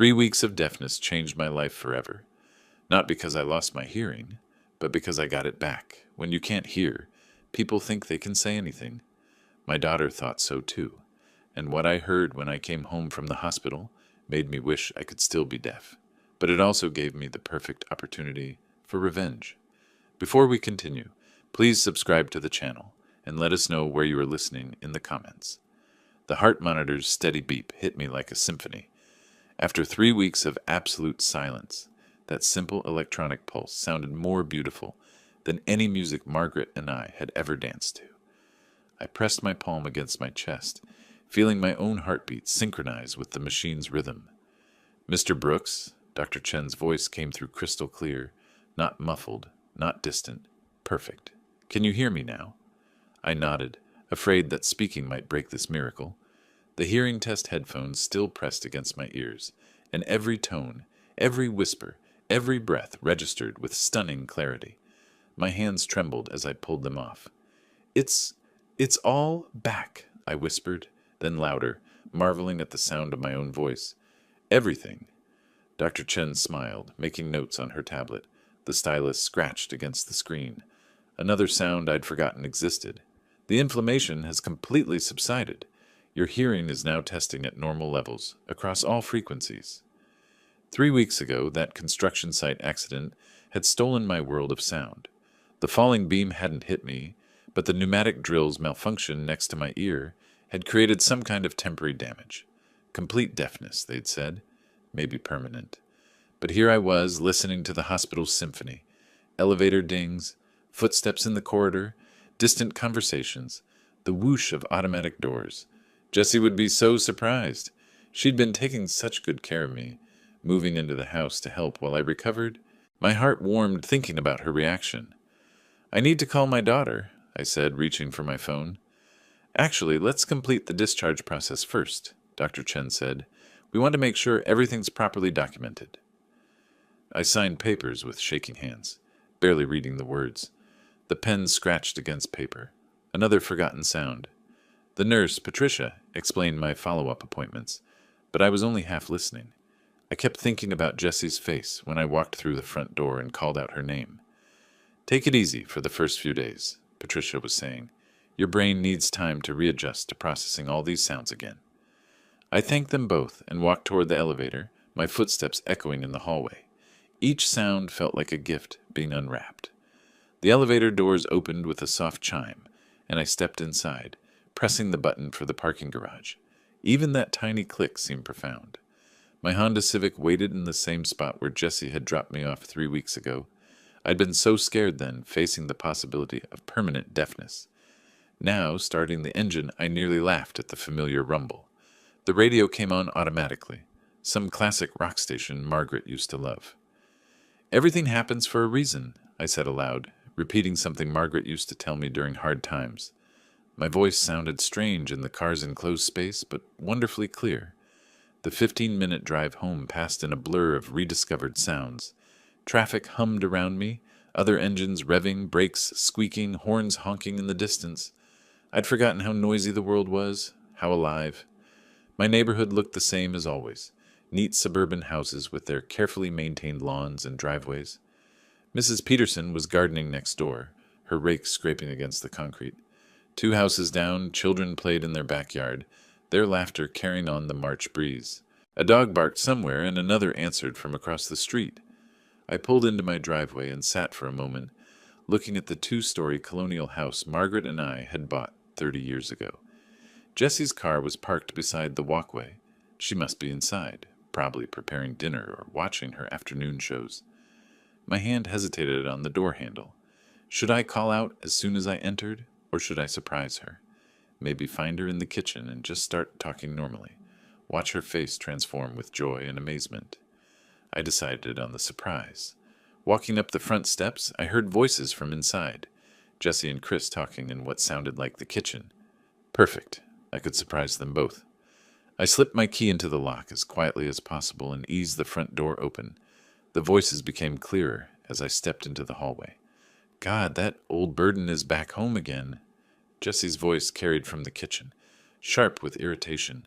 3 weeks of deafness changed my life forever. Not because I lost my hearing, but because I got it back. When you can't hear, people think they can say anything. My daughter thought so too, and what I heard when I came home from the hospital made me wish I could still be deaf. But it also gave me the perfect opportunity for revenge. Before we continue, please subscribe to the channel and let us know where you are listening in the comments. The heart monitor's steady beep hit me like a symphony. After 3 weeks of absolute silence, that simple electronic pulse sounded more beautiful than any music Margaret and I had ever danced to. I pressed my palm against my chest, feeling my own heartbeat synchronize with the machine's rhythm. "Mr. Brooks," Dr. Chen's voice came through crystal clear, not muffled, not distant, perfect. "Can you hear me now?" I nodded, afraid that speaking might break this miracle. The hearing test headphones still pressed against my ears, and every tone, every whisper, every breath registered with stunning clarity. My hands trembled as I pulled them off. It's all back," I whispered, then louder, marveling at the sound of my own voice. "Everything." Dr. Chen smiled, making notes on her tablet. The stylus scratched against the screen. Another sound I'd forgotten existed. "The inflammation has completely subsided. Your hearing is now testing at normal levels, across all frequencies." 3 weeks ago, that construction site accident had stolen my world of sound. The falling beam hadn't hit me, but the pneumatic drill's malfunction next to my ear had created some kind of temporary damage. Complete deafness, they'd said. Maybe permanent. But here I was, listening to the hospital's symphony. Elevator dings, footsteps in the corridor, distant conversations, the whoosh of automatic doors. Jessie would be so surprised. She'd been taking such good care of me, moving into the house to help while I recovered. My heart warmed thinking about her reaction. "I need to call my daughter," I said, reaching for my phone. "Actually, let's complete the discharge process first," Dr. Chen said. "We want to make sure everything's properly documented." I signed papers with shaking hands, barely reading the words. The pen scratched against paper. Another forgotten sound. The nurse, Patricia, explained my follow-up appointments, but I was only half listening. I kept thinking about Jessie's face when I walked through the front door and called out her name. "Take it easy for the first few days," Patricia was saying. "Your brain needs time to readjust to processing all these sounds again." I thanked them both and walked toward the elevator, my footsteps echoing in the hallway. Each sound felt like a gift being unwrapped. The elevator doors opened with a soft chime, and I stepped inside, pressing the button for the parking garage. Even that tiny click seemed profound. My Honda Civic waited in the same spot where Jessie had dropped me off 3 weeks ago. I'd been so scared then, facing the possibility of permanent deafness. Now, starting the engine, I nearly laughed at the familiar rumble. The radio came on automatically, some classic rock station Margaret used to love. "Everything happens for a reason," I said aloud, repeating something Margaret used to tell me during hard times. My voice sounded strange in the car's enclosed space, but wonderfully clear. The 15-minute drive home passed in a blur of rediscovered sounds. Traffic hummed around me, other engines revving, brakes squeaking, horns honking in the distance. I'd forgotten how noisy the world was, how alive. My neighborhood looked the same as always, neat suburban houses with their carefully maintained lawns and driveways. Mrs. Peterson was gardening next door, her rake scraping against the concrete. 2 houses down, children played in their backyard, their laughter carrying on the March breeze. A dog barked somewhere, and another answered from across the street. I pulled into my driveway and sat for a moment, looking at the 2-story colonial house Margaret and I had bought 30 years ago. Jessie's car was parked beside the walkway. She must be inside, probably preparing dinner or watching her afternoon shows. My hand hesitated on the door handle. Should I call out as soon as I entered, or should I surprise her? Maybe find her in the kitchen and just start talking normally. Watch her face transform with joy and amazement. I decided on the surprise. Walking up the front steps, I heard voices from inside. Jessie and Chris talking in what sounded like the kitchen. Perfect. I could surprise them both. I slipped my key into the lock as quietly as possible and eased the front door open. The voices became clearer as I stepped into the hallway. "God, that old burden is back home again." Jessie's voice carried from the kitchen, sharp with irritation.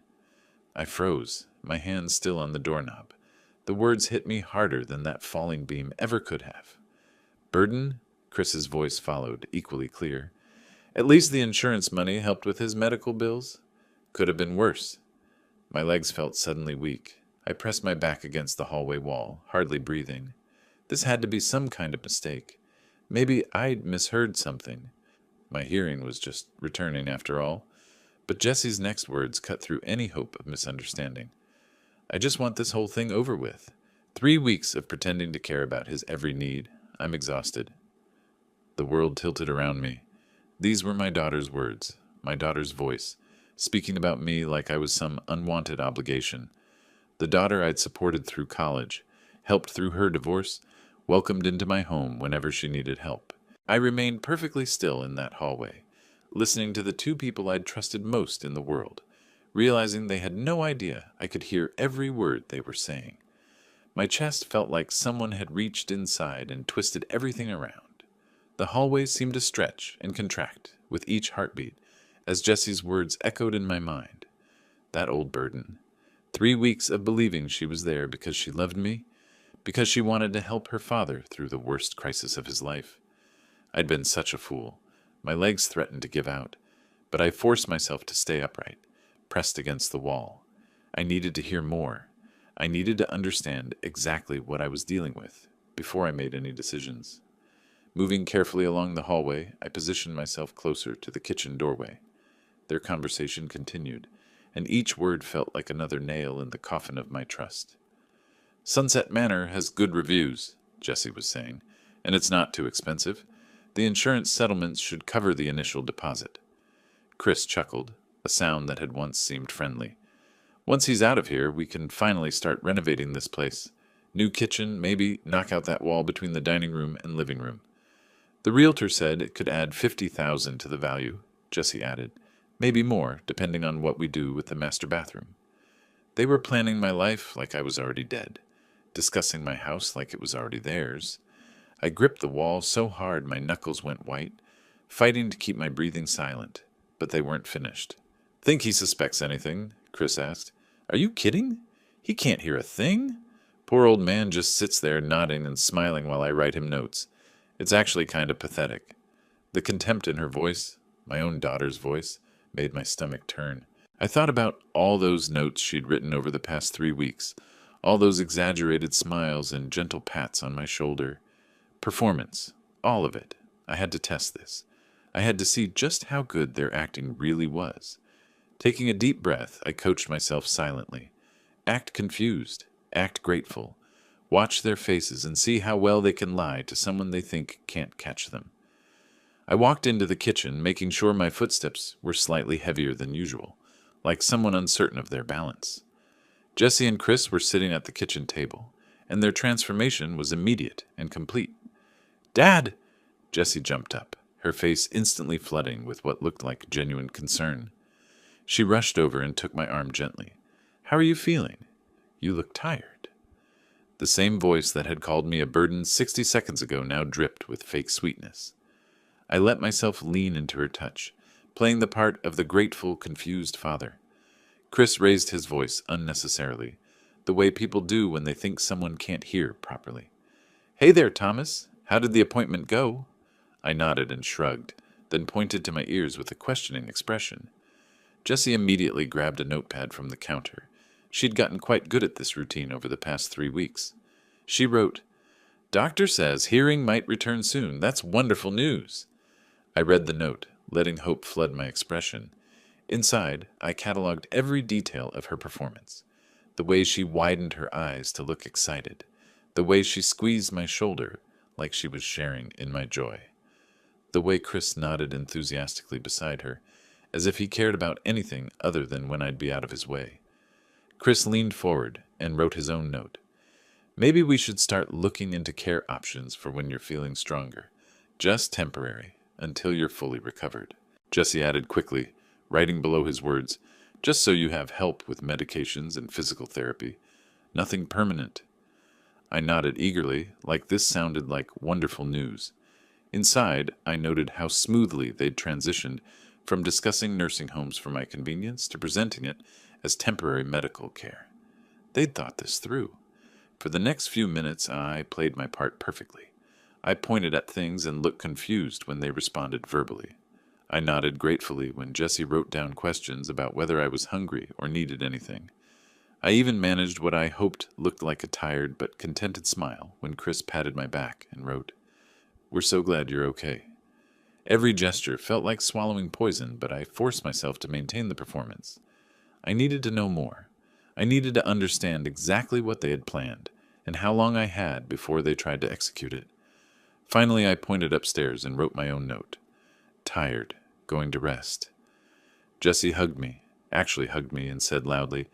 I froze, my hand still on the doorknob. The words hit me harder than that falling beam ever could have. Burden? Chris's voice followed, equally clear. At least the insurance money helped with his medical bills. Could have been worse. My legs felt suddenly weak. I pressed my back against the hallway wall, hardly breathing. This had to be some kind of mistake. Maybe I'd misheard something. My hearing was just returning after all. But Jesse's next words cut through any hope of misunderstanding. I just want this whole thing over with. 3 weeks of pretending to care about his every need. I'm exhausted. The world tilted around me. These were my daughter's words, my daughter's voice, speaking about me like I was some unwanted obligation. The daughter I'd supported through college, helped through her divorce, welcomed into my home whenever she needed help. I remained perfectly still in that hallway, listening to the 2 people I'd trusted most in the world, realizing they had no idea I could hear every word they were saying. My chest felt like someone had reached inside and twisted everything around. The hallway seemed to stretch and contract with each heartbeat as Jesse's words echoed in my mind. That old burden. 3 weeks of believing she was there because she loved me, because she wanted to help her father through the worst crisis of his life. I'd been such a fool. My legs threatened to give out, but I forced myself to stay upright, pressed against the wall. I needed to hear more. I needed to understand exactly what I was dealing with before I made any decisions. Moving carefully along the hallway, I positioned myself closer to the kitchen doorway. Their conversation continued, and each word felt like another nail in the coffin of my trust. Sunset Manor has good reviews, Jesse was saying, and it's not too expensive. The insurance settlements should cover the initial deposit. Chris chuckled, a sound that had once seemed friendly. Once he's out of here, we can finally start renovating this place. New kitchen, maybe knock out that wall between the dining room and living room. The realtor said it could add $50,000 to the value, Jesse added. Maybe more, depending on what we do with the master bathroom. They were planning my life like I was already dead, discussing my house like it was already theirs. I gripped the wall so hard my knuckles went white, fighting to keep my breathing silent, but they weren't finished. Think he suspects anything? Chris asked. Are you kidding? He can't hear a thing. Poor old man just sits there nodding and smiling while I write him notes. It's actually kind of pathetic. The contempt in her voice, my own daughter's voice, made my stomach turn. I thought about all those notes she'd written over the past 3 weeks, all those exaggerated smiles and gentle pats on my shoulder. Performance, all of it. I had to test this. I had to see just how good their acting really was. Taking a deep breath, I coached myself silently. Act confused, act grateful. Watch their faces and see how well they can lie to someone they think can't catch them. I walked into the kitchen, making sure my footsteps were slightly heavier than usual, like someone uncertain of their balance. Jesse and Chris were sitting at the kitchen table, and their transformation was immediate and complete. Dad! Jessie jumped up, her face instantly flooding with what looked like genuine concern. She rushed over and took my arm gently. How are you feeling? You look tired. The same voice that had called me a burden 60 seconds ago now dripped with fake sweetness. I let myself lean into her touch, playing the part of the grateful, confused father. Chris raised his voice unnecessarily, the way people do when they think someone can't hear properly. Hey there, Thomas. How did the appointment go? I nodded and shrugged, then pointed to my ears with a questioning expression. Jessie immediately grabbed a notepad from the counter. She'd gotten quite good at this routine over the past 3 weeks. She wrote, Doctor says hearing might return soon. That's wonderful news. I read the note, letting hope flood my expression. Inside, I cataloged every detail of her performance. The way she widened her eyes to look excited. The way she squeezed my shoulder like she was sharing in my joy. The way Chris nodded enthusiastically beside her, as if he cared about anything other than when I'd be out of his way. Chris leaned forward and wrote his own note. Maybe we should start looking into care options for when you're feeling stronger. Just temporary, until you're fully recovered. Jesse added quickly, writing below his words, just so you have help with medications and physical therapy. Nothing permanent. I nodded eagerly, like this sounded like wonderful news. Inside, I noted how smoothly they'd transitioned from discussing nursing homes for my convenience to presenting it as temporary medical care. They'd thought this through. For the next few minutes, I played my part perfectly. I pointed at things and looked confused when they responded verbally. I nodded gratefully when Jessie wrote down questions about whether I was hungry or needed anything. I even managed what I hoped looked like a tired but contented smile when Chris patted my back and wrote, "We're so glad you're okay." Every gesture felt like swallowing poison, but I forced myself to maintain the performance. I needed to know more. I needed to understand exactly what they had planned and how long I had before they tried to execute it. Finally, I pointed upstairs and wrote my own note. Tired, going to rest. Jessie actually hugged me, and said loudly,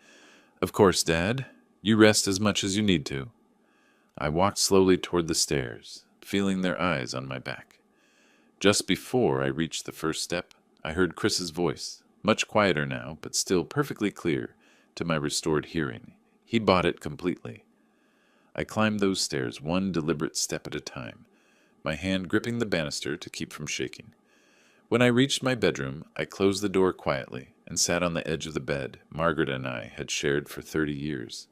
"Of course, Dad. You rest as much as you need to." I walked slowly toward the stairs, feeling their eyes on my back. Just before I reached the first step, I heard Chris's voice, much quieter now, but still perfectly clear to my restored hearing. He bought it completely. I climbed those stairs one deliberate step at a time, my hand gripping the banister to keep from shaking. When I reached my bedroom, I closed the door quietly and sat on the edge of the bed Margaret and I had shared for 30 years.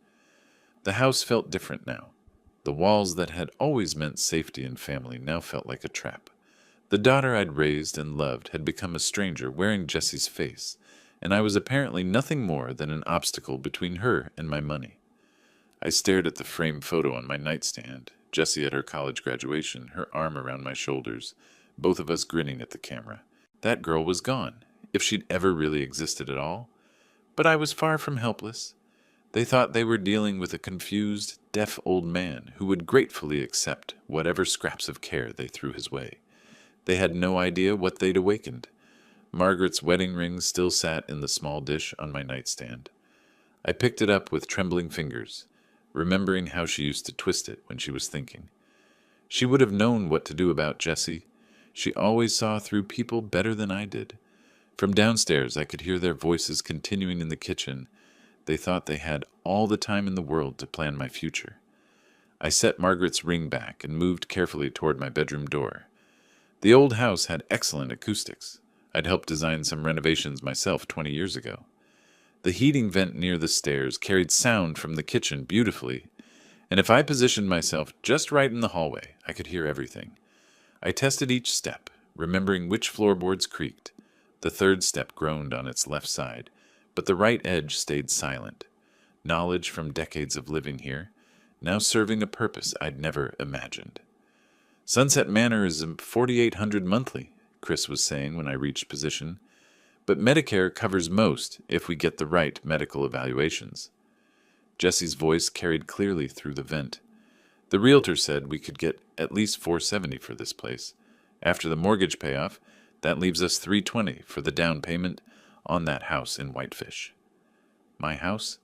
The house felt different now. The walls that had always meant safety and family now felt like a trap. The daughter I'd raised and loved had become a stranger wearing Jessie's face, and I was apparently nothing more than an obstacle between her and my money. I stared at the framed photo on my nightstand, Jessie at her college graduation, her arm around my shoulders, both of us grinning at the camera. That girl was gone, if she'd ever really existed at all. But I was far from helpless. They thought they were dealing with a confused, deaf old man who would gratefully accept whatever scraps of care they threw his way. They had no idea what they'd awakened. Margaret's wedding ring still sat in the small dish on my nightstand. I picked it up with trembling fingers, remembering how she used to twist it when she was thinking. She would have known what to do about Jessie. She always saw through people better than I did. From downstairs, I could hear their voices continuing in the kitchen. They thought they had all the time in the world to plan my future. I set Margaret's ring back and moved carefully toward my bedroom door. The old house had excellent acoustics. I'd helped design some renovations myself 20 years ago. The heating vent near the stairs carried sound from the kitchen beautifully, and if I positioned myself just right in the hallway, I could hear everything. I tested each step, remembering which floorboards creaked. The third step groaned on its left side, but the right edge stayed silent. Knowledge from decades of living here, now serving a purpose I'd never imagined. "Sunset Manor is $4,800 monthly," Chris was saying when I reached position, "but Medicare covers most if we get the right medical evaluations." Jessie's voice carried clearly through the vent. "The realtor said we could get at least $470 for this place. After the mortgage payoff, that leaves us $320 for the down payment on that house in Whitefish." My house?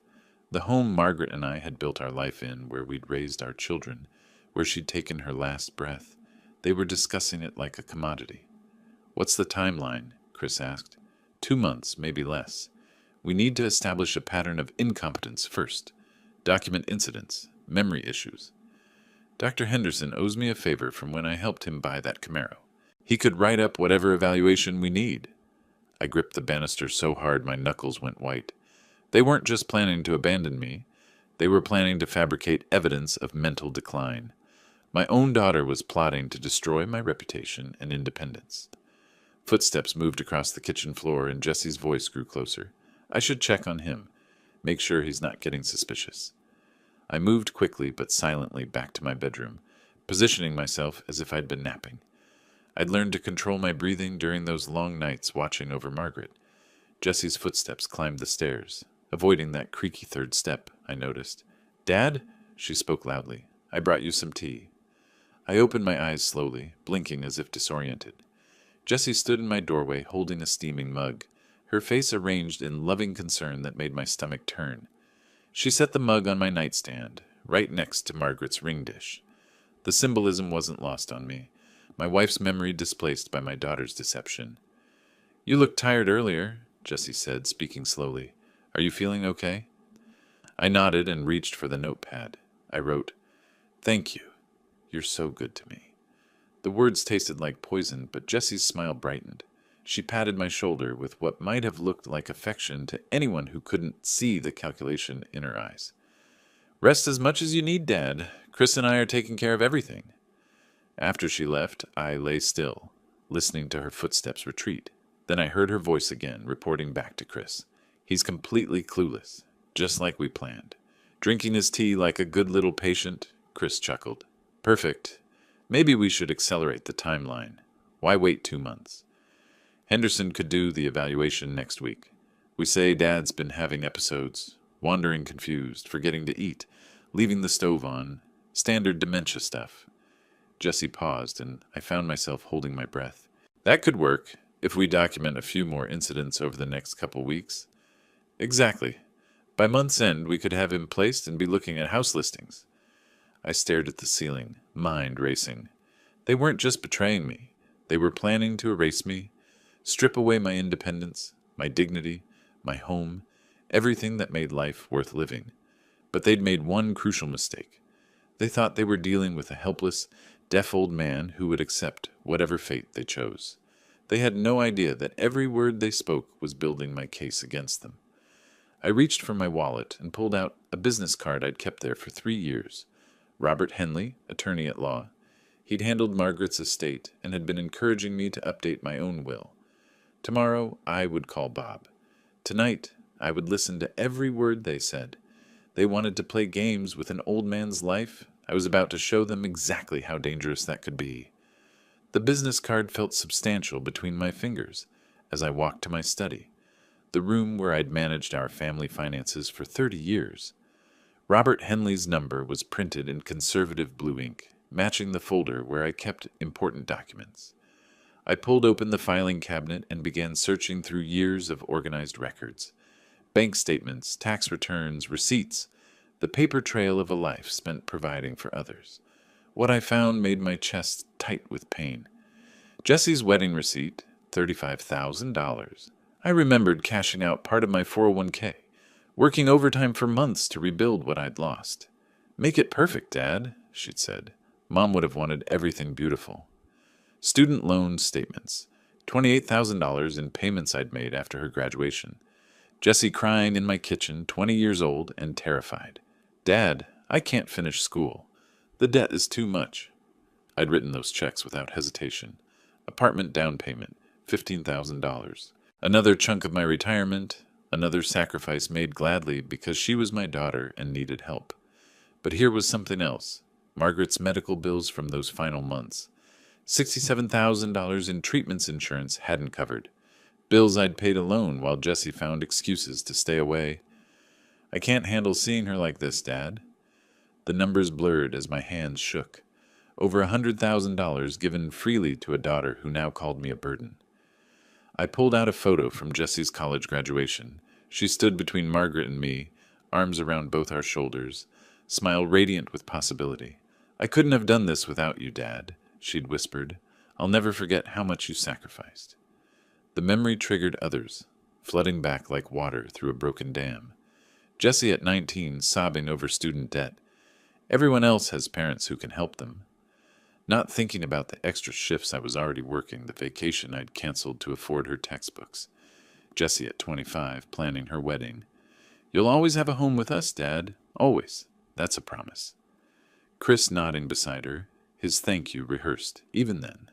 The home Margaret and I had built our life in, where we'd raised our children, where she'd taken her last breath. They were discussing it like a commodity. "What's the timeline?" Chris asked. 2 months, maybe less. We need to establish a pattern of incompetence first. Document incidents, memory issues. Dr. Henderson owes me a favor from when I helped him buy that Camaro. He could write up whatever evaluation we need. I gripped the banister so hard my knuckles went white. They weren't just planning to abandon me. They were planning to fabricate evidence of mental decline. My own daughter was plotting to destroy my reputation and independence. Footsteps moved across the kitchen floor, and Jessie's voice grew closer. I should check on him, make sure he's not getting suspicious. I moved quickly but silently back to my bedroom, positioning myself as if I'd been napping. I'd learned to control my breathing during those long nights watching over Margaret. Jessie's footsteps climbed the stairs, avoiding that creaky third step, I noticed. "Dad?" She spoke loudly. "I brought you some tea." I opened my eyes slowly, blinking as if disoriented. Jessie stood in my doorway holding a steaming mug, her face arranged in loving concern that made my stomach turn. She set the mug on my nightstand, right next to Margaret's ring dish. The symbolism wasn't lost on me, my wife's memory displaced by my daughter's deception. "You looked tired earlier," Jessie said, speaking slowly. "Are you feeling okay?" I nodded and reached for the notepad. I wrote, "Thank you. You're so good to me." The words tasted like poison, but Jessie's smile brightened. She patted my shoulder with what might have looked like affection to anyone who couldn't see the calculation in her eyes. Rest as much as you need, Dad. Chris and I are taking care of everything. After she left, I lay still, listening to her footsteps retreat. Then I heard her voice again, reporting back to Chris. He's completely clueless, just like we planned. Drinking his tea like a good little patient, Chris chuckled. Perfect. Maybe we should accelerate the timeline. Why wait 2 months? Henderson could do the evaluation next week. We say Dad's been having episodes, wandering confused, forgetting to eat, leaving the stove on, standard dementia stuff. Jesse paused, and I found myself holding my breath. That could work, if we document a few more incidents over the next couple weeks. Exactly. By month's end, we could have him placed and be looking at house listings. I stared at the ceiling, mind racing. They weren't just betraying me. They were planning to erase me, strip away my independence, my dignity, my home, everything that made life worth living. But they'd made one crucial mistake. They thought they were dealing with a helpless, deaf old man who would accept whatever fate they chose. They had no idea that every word they spoke was building my case against them. I reached for my wallet and pulled out a business card I'd kept there for 3 years. Robert Henley, attorney at law. He'd handled Margaret's estate and had been encouraging me to update my own will. Tomorrow, I would call Bob. Tonight, I would listen to every word they said. They wanted to play games with an old man's life. I was about to show them exactly how dangerous that could be. The business card felt substantial between my fingers as I walked to my study, the room where I'd managed our family finances for 30 years. Robert Henley's number was printed in conservative blue ink, matching the folder where I kept important documents. I pulled open the filing cabinet and began searching through years of organized records. Bank statements, tax returns, receipts, the paper trail of a life spent providing for others. What I found made my chest tight with pain. Jesse's wedding receipt, $35,000. I remembered cashing out part of my 401k, working overtime for months to rebuild what I'd lost. Make it perfect, Dad, she'd said. Mom would have wanted everything beautiful. Student loan statements, $28,000 in payments I'd made after her graduation. Jesse crying in my kitchen, 20 years old and terrified. Dad, I can't finish school. The debt is too much. I'd written those checks without hesitation. Apartment down payment, $15,000. Another chunk of my retirement, another sacrifice made gladly because she was my daughter and needed help. But here was something else. Margaret's medical bills from those final months. $67,000 in treatments insurance hadn't covered. Bills I'd paid alone while Jessie found excuses to stay away. I can't handle seeing her like this, Dad. The numbers blurred as my hands shook. Over $100,000 given freely to a daughter who now called me a burden. I pulled out a photo from Jessie's college graduation. She stood between Margaret and me, arms around both our shoulders, smile radiant with possibility. I couldn't have done this without you, Dad, she'd whispered. I'll never forget how much you sacrificed. The memory triggered others, flooding back like water through a broken dam. Jessie at 19, sobbing over student debt. Everyone else has parents who can help them. Not thinking about the extra shifts I was already working, the vacation I'd canceled to afford her textbooks. Jessie at 25, planning her wedding. You'll always have a home with us, Dad. Always. That's a promise. Chris nodding beside her, his thank you rehearsed, even then.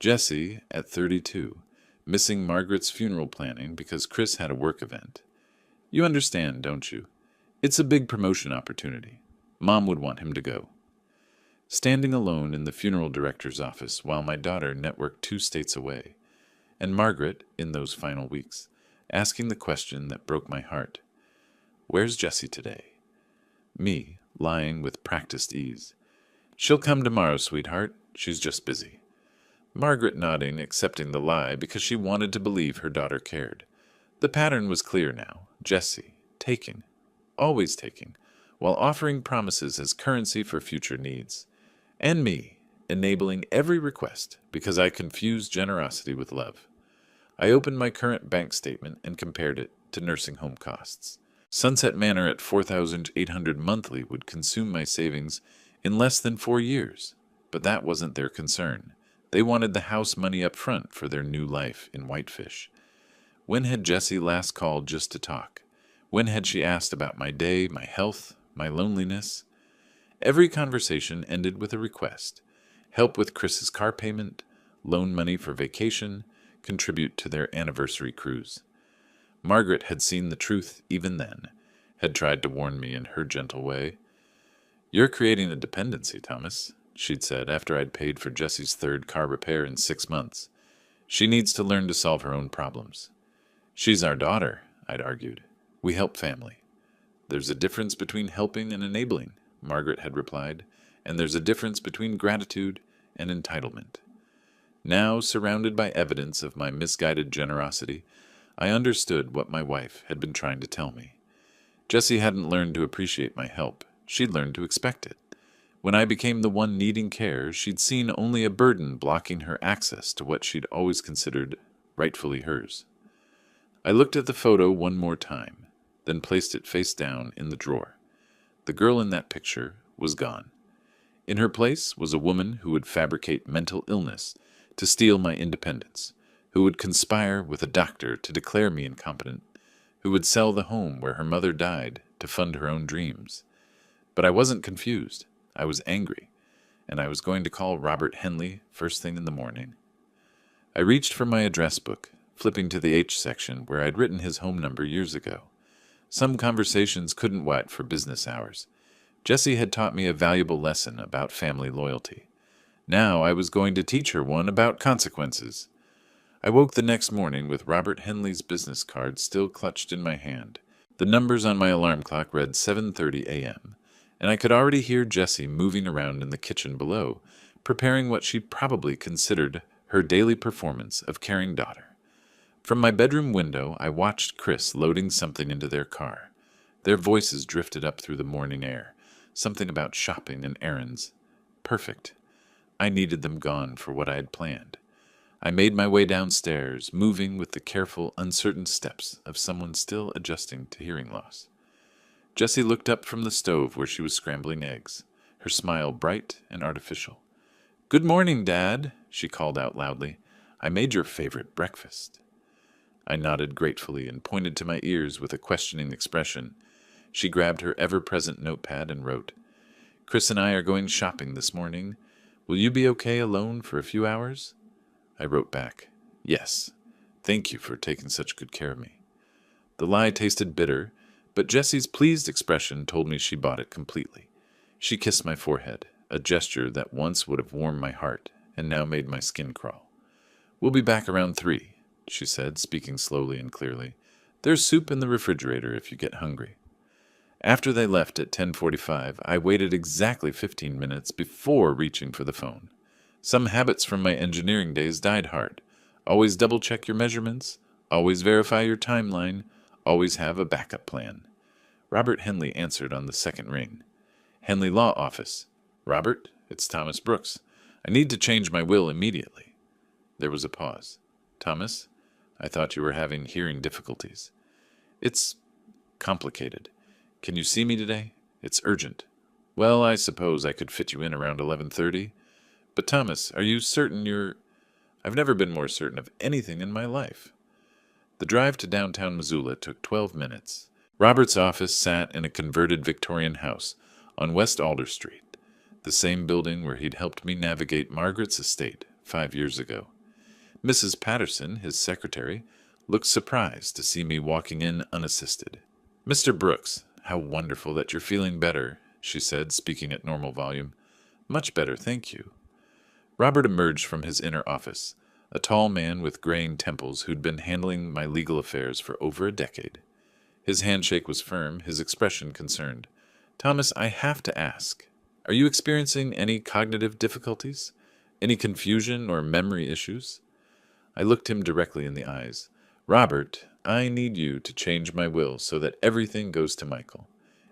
Jessie at 32, missing Margaret's funeral planning because Chris had a work event. You understand, don't you? It's a big promotion opportunity. Mom would want him to go. Standing alone in the funeral director's office while my daughter networked 2 states away, and Margaret, in those final weeks, asking the question that broke my heart. Where's Jessie today? Me, lying with practiced ease. She'll come tomorrow, sweetheart. She's just busy. Margaret nodding, accepting the lie because she wanted to believe her daughter cared. The pattern was clear now. Jessie, taking, always taking, while offering promises as currency for future needs. And me, enabling every request because I confused generosity with love. I opened my current bank statement and compared it to nursing home costs. Sunset Manor at $4,800 monthly would consume my savings in less than 4 years, but that wasn't their concern. They wanted the house money up front for their new life in Whitefish. When had Jessie last called just to talk? When had she asked about my day, my health, my loneliness. Every conversation ended with a request: help with Chris's car payment, loan money for vacation, contribute to their anniversary cruise. Margaret had seen the truth even then, had tried to warn me in her gentle way. "You're creating a dependency, Thomas," she'd said after I'd paid for Jessie's third car repair in 6 months. "She needs to learn to solve her own problems." "She's our daughter," I'd argued. "We help family." "There's a difference between helping and enabling," Margaret had replied, "and there's a difference between gratitude and entitlement." Now, surrounded by evidence of my misguided generosity, I understood what my wife had been trying to tell me. Jessie hadn't learned to appreciate my help. She'd learned to expect it. When I became the one needing care, she'd seen only a burden blocking her access to what she'd always considered rightfully hers. I looked at the photo one more time, then placed it face down in the drawer. The girl in that picture was gone. In her place was a woman who would fabricate mental illness to steal my independence, who would conspire with a doctor to declare me incompetent, who would sell the home where her mother died to fund her own dreams. But I wasn't confused. I was angry, and I was going to call Robert Henley first thing in the morning. I reached for my address book, flipping to the H section where I'd written his home number years ago. Some conversations couldn't wait for business hours. Jessie had taught me a valuable lesson about family loyalty. Now I was going to teach her one about consequences. I woke the next morning with Robert Henley's business card still clutched in my hand. The numbers on my alarm clock read 7:30 a.m., and I could already hear Jessie moving around in the kitchen below, preparing what she probably considered her daily performance of caring daughter. From my bedroom window, I watched Chris loading something into their car. Their voices drifted up through the morning air, something about shopping and errands. Perfect. I needed them gone for what I had planned. I made my way downstairs, moving with the careful, uncertain steps of someone still adjusting to hearing loss. Jessie looked up from the stove where she was scrambling eggs, her smile bright and artificial. "Good morning, Dad," she called out loudly. "I made your favorite breakfast." I nodded gratefully and pointed to my ears with a questioning expression. She grabbed her ever-present notepad and wrote, "Chris and I are going shopping this morning. Will you be okay alone for a few hours?" I wrote back, "Yes. Thank you for taking such good care of me." The lie tasted bitter, but Jessie's pleased expression told me she bought it completely. She kissed my forehead, a gesture that once would have warmed my heart and now made my skin crawl. "We'll be back around 3, she said, speaking slowly and clearly. "There's soup in the refrigerator if you get hungry." After they left at 10:45, I waited exactly 15 minutes before reaching for the phone. Some habits from my engineering days died hard. Always double-check your measurements, always verify your timeline, always have a backup plan. Robert Henley answered on the second ring. "Henley Law Office." "Robert, it's Thomas Brooks. I need to change my will immediately." There was a pause. "Thomas, I thought you were having hearing difficulties." "It's complicated. Can you see me today? It's urgent." "Well, I suppose I could fit you in around 11:30. But Thomas, are you certain you're—" "I've never been more certain of anything in my life." The drive to downtown Missoula took 12 minutes. Robert's office sat in a converted Victorian house on West Alder Street, the same building where he'd helped me navigate Margaret's estate 5 years ago. Mrs. Patterson, his secretary, looked surprised to see me walking in unassisted. "Mr. Brooks, how wonderful that you're feeling better," she said, speaking at normal volume. "Much better, thank you." Robert emerged from his inner office, a tall man with graying temples who'd been handling my legal affairs for over a decade. His handshake was firm, his expression concerned. "Thomas, I have to ask, are you experiencing any cognitive difficulties? Any confusion or memory issues?" I looked him directly in the eyes. "Robert, I need you to change my will so that everything goes to Michael.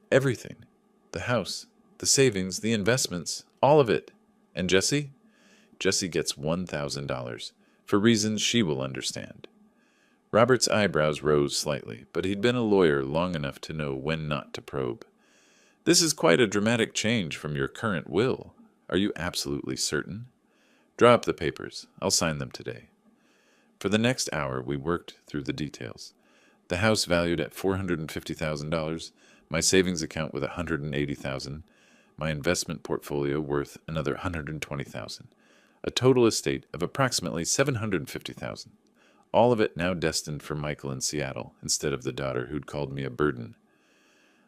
Everything. The house, the savings, the investments, all of it. And Jessie? Jessie gets $1,000, for reasons she will understand." Robert's eyebrows rose slightly, but he'd been a lawyer long enough to know when not to probe. "This is quite a dramatic change from your current will. Are you absolutely certain?" "Draw up the papers. I'll sign them today." For the next hour, we worked through the details. The house valued at $450,000, my savings account with $180,000, my investment portfolio worth another $120,000, a total estate of approximately $750,000. All of it now destined for Michael in Seattle instead of the daughter who'd called me a burden.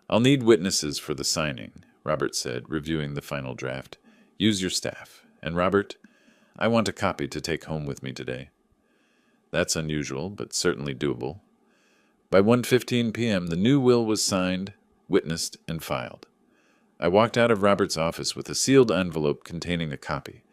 "I'll need witnesses for the signing," Robert said, reviewing the final draft. "Use your staff. And Robert, I want a copy to take home with me today." That's unusual, but certainly doable. By 1:15 p.m., the new will was signed, witnessed, and filed. I walked out of Robert's office with a sealed envelope containing a copy,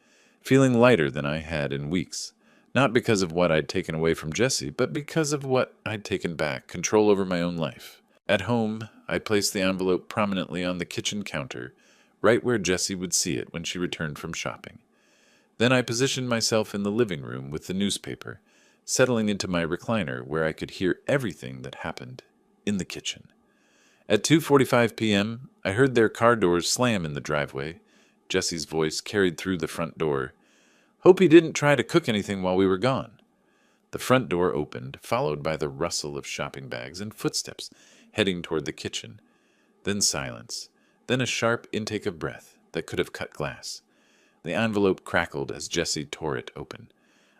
feeling lighter than I had in weeks, not because of what I'd taken away from Jesse, but because of what I'd taken back, control over my own life. At home, I placed the envelope prominently on the kitchen counter, right where Jessie would see it when she returned from shopping. Then I positioned myself in the living room with the newspaper, settling into my recliner where I could hear everything that happened in the kitchen. At 2:45 p.m., I heard their car doors slam in the driveway. Jesse's voice carried through the front door. "Hope he didn't try to cook anything while we were gone." The front door opened, followed by the rustle of shopping bags and footsteps heading toward the kitchen. Then silence. Then a sharp intake of breath that could have cut glass. The envelope crackled as Jesse tore it open.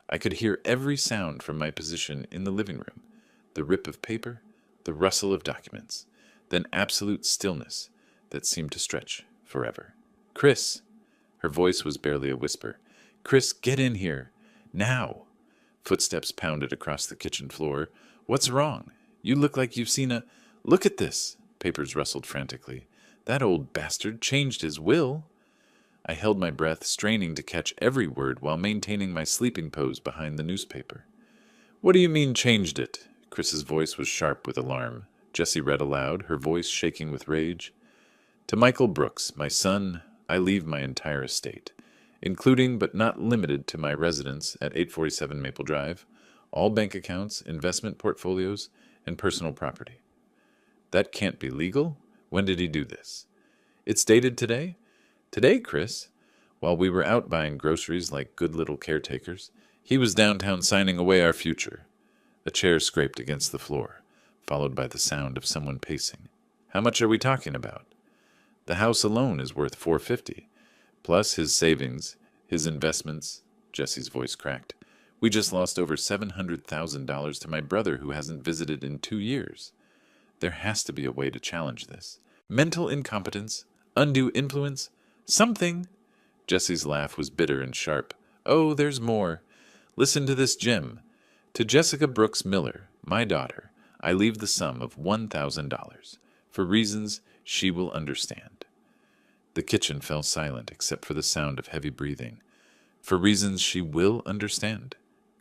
I could hear every sound from my position in the living room. The rip of paper, the rustle of documents, then absolute stillness that seemed to stretch forever. "Chris!" Her voice was barely a whisper. "Chris, get in here. Now!" Footsteps pounded across the kitchen floor. "What's wrong? You look like you've seen a... Look at this!" Papers rustled frantically. "That old bastard changed his will." I held my breath, straining to catch every word while maintaining my sleeping pose behind the newspaper. "What do you mean changed it?" Chris's voice was sharp with alarm. Jessie read aloud, her voice shaking with rage. "To Michael Brooks, my son, I leave my entire estate, including but not limited to my residence at 847 Maple Drive, all bank accounts, investment portfolios, and personal property." "That can't be legal. When did he do this?" "It's dated today." "Today, Chris?" "While we were out buying groceries like good little caretakers, he was downtown signing away our future." A chair scraped against the floor, followed by the sound of someone pacing. "How much are we talking about?" "The house alone is worth $450, plus his savings, his investments." Jesse's voice cracked. "We just lost over $700,000 to my brother who hasn't visited in 2 years. There has to be a way to challenge this. Mental incompetence, undue influence, something." Jesse's laugh was bitter and sharp. "Oh, there's more. Listen to this gem. To Jessica Brooks Miller, my daughter, I leave the sum of $1,000, for reasons she will understand." The kitchen fell silent except for the sound of heavy breathing. "For reasons she will understand,"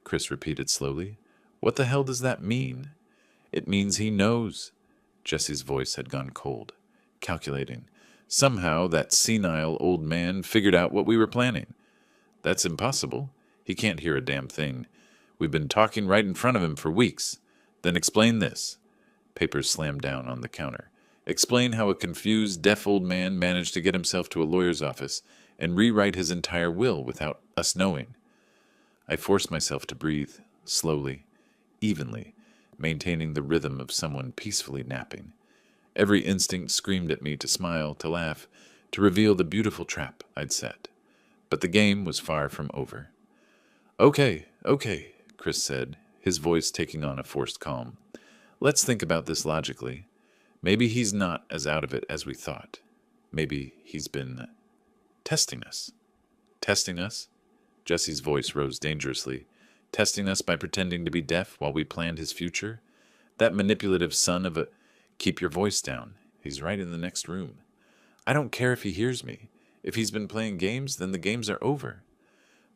Chris repeated slowly. "What the hell does that mean?" "It means he knows." Jesse's voice had gone cold, calculating. "Somehow that senile old man figured out what we were planning." "That's impossible. He can't hear a damn thing. We've been talking right in front of him for weeks." "Then explain this." Papers slammed down on the counter. "Explain how a confused, deaf old man managed to get himself to a lawyer's office and rewrite his entire will without us knowing." I forced myself to breathe, slowly, evenly, maintaining the rhythm of someone peacefully napping. Every instinct screamed at me to smile, to laugh, to reveal the beautiful trap I'd set. But the game was far from over. Okay, Chris said, his voice taking on a forced calm. "Let's think about this logically. Maybe he's not as out of it as we thought. Maybe he's been testing us." "Testing us?" Jesse's voice rose dangerously. "Testing us by pretending to be deaf while we planned his future? That manipulative son of a... Keep your voice down. He's right in the next room." "I don't care if he hears me. If he's been playing games, then the games are over."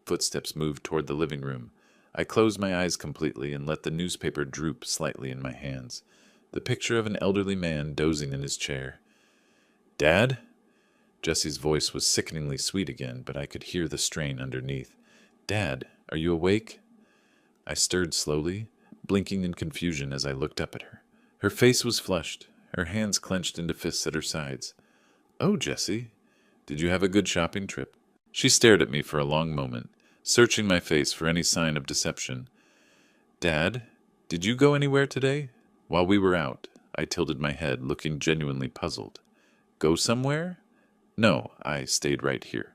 Footsteps moved toward the living room. I closed my eyes completely and let the newspaper droop slightly in my hands. The picture of an elderly man dozing in his chair. "Dad?" Jesse's voice was sickeningly sweet again, but I could hear the strain underneath. "Dad, are you awake?" I stirred slowly, blinking in confusion as I looked up at her. Her face was flushed, her hands clenched into fists at her sides. "Oh, Jessie, did you have a good shopping trip?" She stared at me for a long moment, searching my face for any sign of deception. "Dad, did you go anywhere today?" "While we were out, I tilted my head, looking genuinely puzzled. Go somewhere? No, I stayed right here.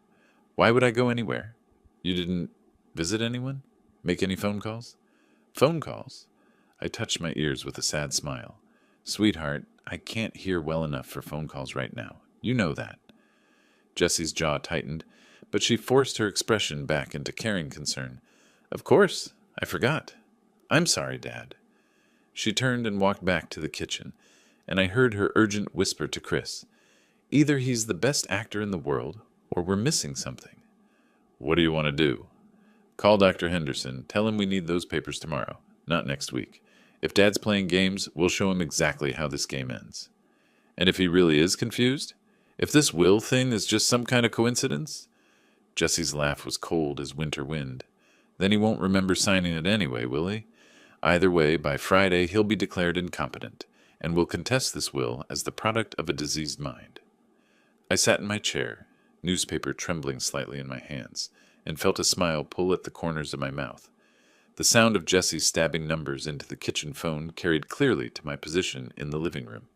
Why would I go anywhere? You didn't visit anyone? Make any phone calls? Phone calls? I touched my ears with a sad smile. Sweetheart, I can't hear well enough for phone calls right now. You know that. Jessie's jaw tightened, but she forced her expression back into caring concern. Of course, I forgot. I'm sorry, Dad. She turned and walked back to the kitchen, and I heard her urgent whisper to Chris. Either he's the best actor in the world, or we're missing something. What do you want to do? Call Dr. Henderson. Tell him we need those papers tomorrow, not next week. If Dad's playing games, we'll show him exactly how this game ends. And if he really is confused? If this will thing is just some kind of coincidence? Jessie's laugh was cold as winter wind. Then he won't remember signing it anyway, will he? Either way, by Friday he'll be declared incompetent, and will contest this will as the product of a diseased mind. I sat in my chair, newspaper trembling slightly in my hands, and felt a smile pull at the corners of my mouth. The sound of Jessie stabbing numbers into the kitchen phone carried clearly to my position in the living room.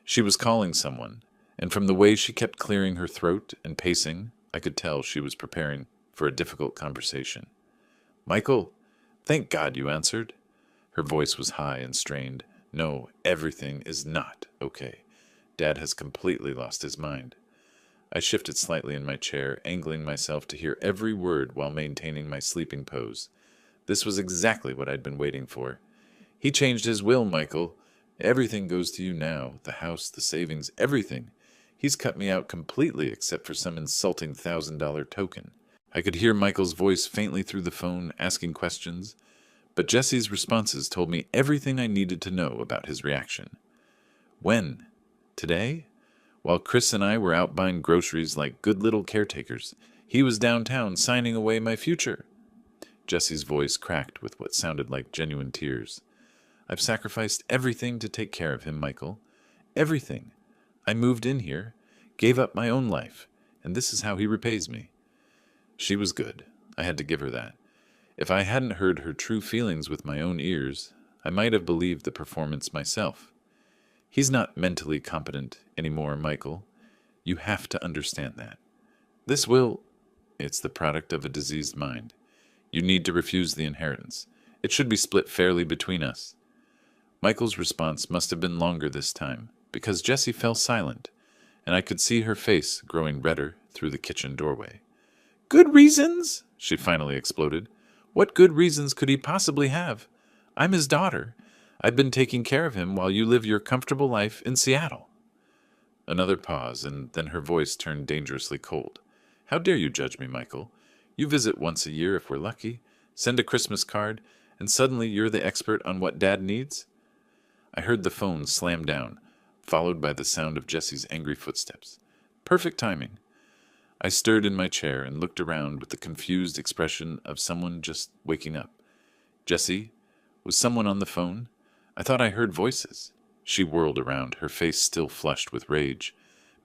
She was calling someone, and from the way she kept clearing her throat and pacing, I could tell she was preparing for a difficult conversation. Michael, thank God you answered. Her voice was high and strained. No, everything is not okay. Dad has completely lost his mind. I shifted slightly in my chair, angling myself to hear every word while maintaining my sleeping pose. This was exactly what I'd been waiting for. He changed his will, Michael. Everything goes to you now. The house, the savings, everything. He's cut me out completely except for some insulting $1,000 token. I could hear Michael's voice faintly through the phone, asking questions, but Jessie's responses told me everything I needed to know about his reaction. When? Today? While Chris and I were out buying groceries like good little caretakers, he was downtown signing away my future. Jessie's voice cracked with what sounded like genuine tears. I've sacrificed everything to take care of him, Michael. Everything. I moved in here, gave up my own life, and this is how he repays me. She was good. I had to give her that. If I hadn't heard her true feelings with my own ears, I might have believed the performance myself. He's not mentally competent anymore, Michael. You have to understand that. This will... It's the product of a diseased mind. You need to refuse the inheritance. It should be split fairly between us. Michael's response must have been longer this time, because Jessie fell silent, and I could see her face growing redder through the kitchen doorway. Good reasons? She finally exploded. What good reasons could he possibly have? I'm his daughter. I've been taking care of him while you live your comfortable life in Seattle. Another pause, and then her voice turned dangerously cold. How dare you judge me, Michael? You visit once a year if we're lucky, send a Christmas card, and suddenly you're the expert on what Dad needs? I heard the phone slam down, followed by the sound of Jessie's angry footsteps. Perfect timing. I stirred in my chair and looked around with the confused expression of someone just waking up. Jessie? Was someone on the phone? I thought I heard voices. She whirled around, her face still flushed with rage,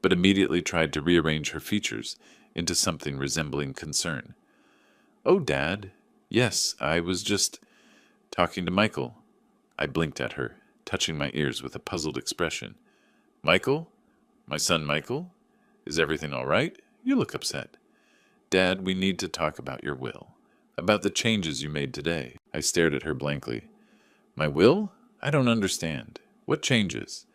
but immediately tried to rearrange her features into something resembling concern. Oh, Dad. Yes, I was just talking to Michael. I blinked at her, touching my ears with a puzzled expression. Michael? My son Michael? Is everything all right? You look upset. Dad, we need to talk about your will. About the changes you made today. I stared at her blankly. My will? I don't understand. What changes?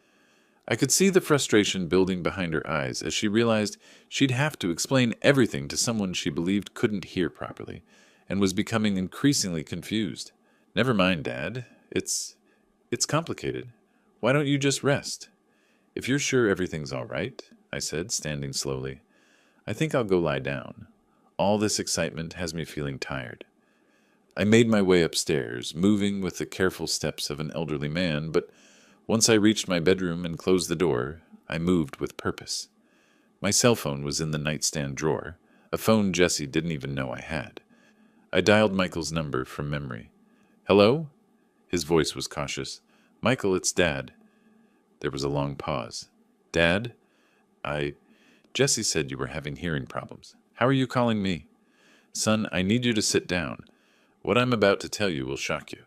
I could see the frustration building behind her eyes as she realized she'd have to explain everything to someone she believed couldn't hear properly, and was becoming increasingly confused. Never mind, Dad. It's complicated. Why don't you just rest? If you're sure everything's all right, I said, standing slowly, I think I'll go lie down. All this excitement has me feeling tired. I made my way upstairs, moving with the careful steps of an elderly man, but once I reached my bedroom and closed the door, I moved with purpose. My cell phone was in the nightstand drawer, a phone Jessie didn't even know I had. I dialed Michael's number from memory. Hello? His voice was cautious. Michael, it's Dad. There was a long pause. Dad? Jessie said you were having hearing problems. How are you calling me? Son, I need you to sit down. What I'm about to tell you will shock you,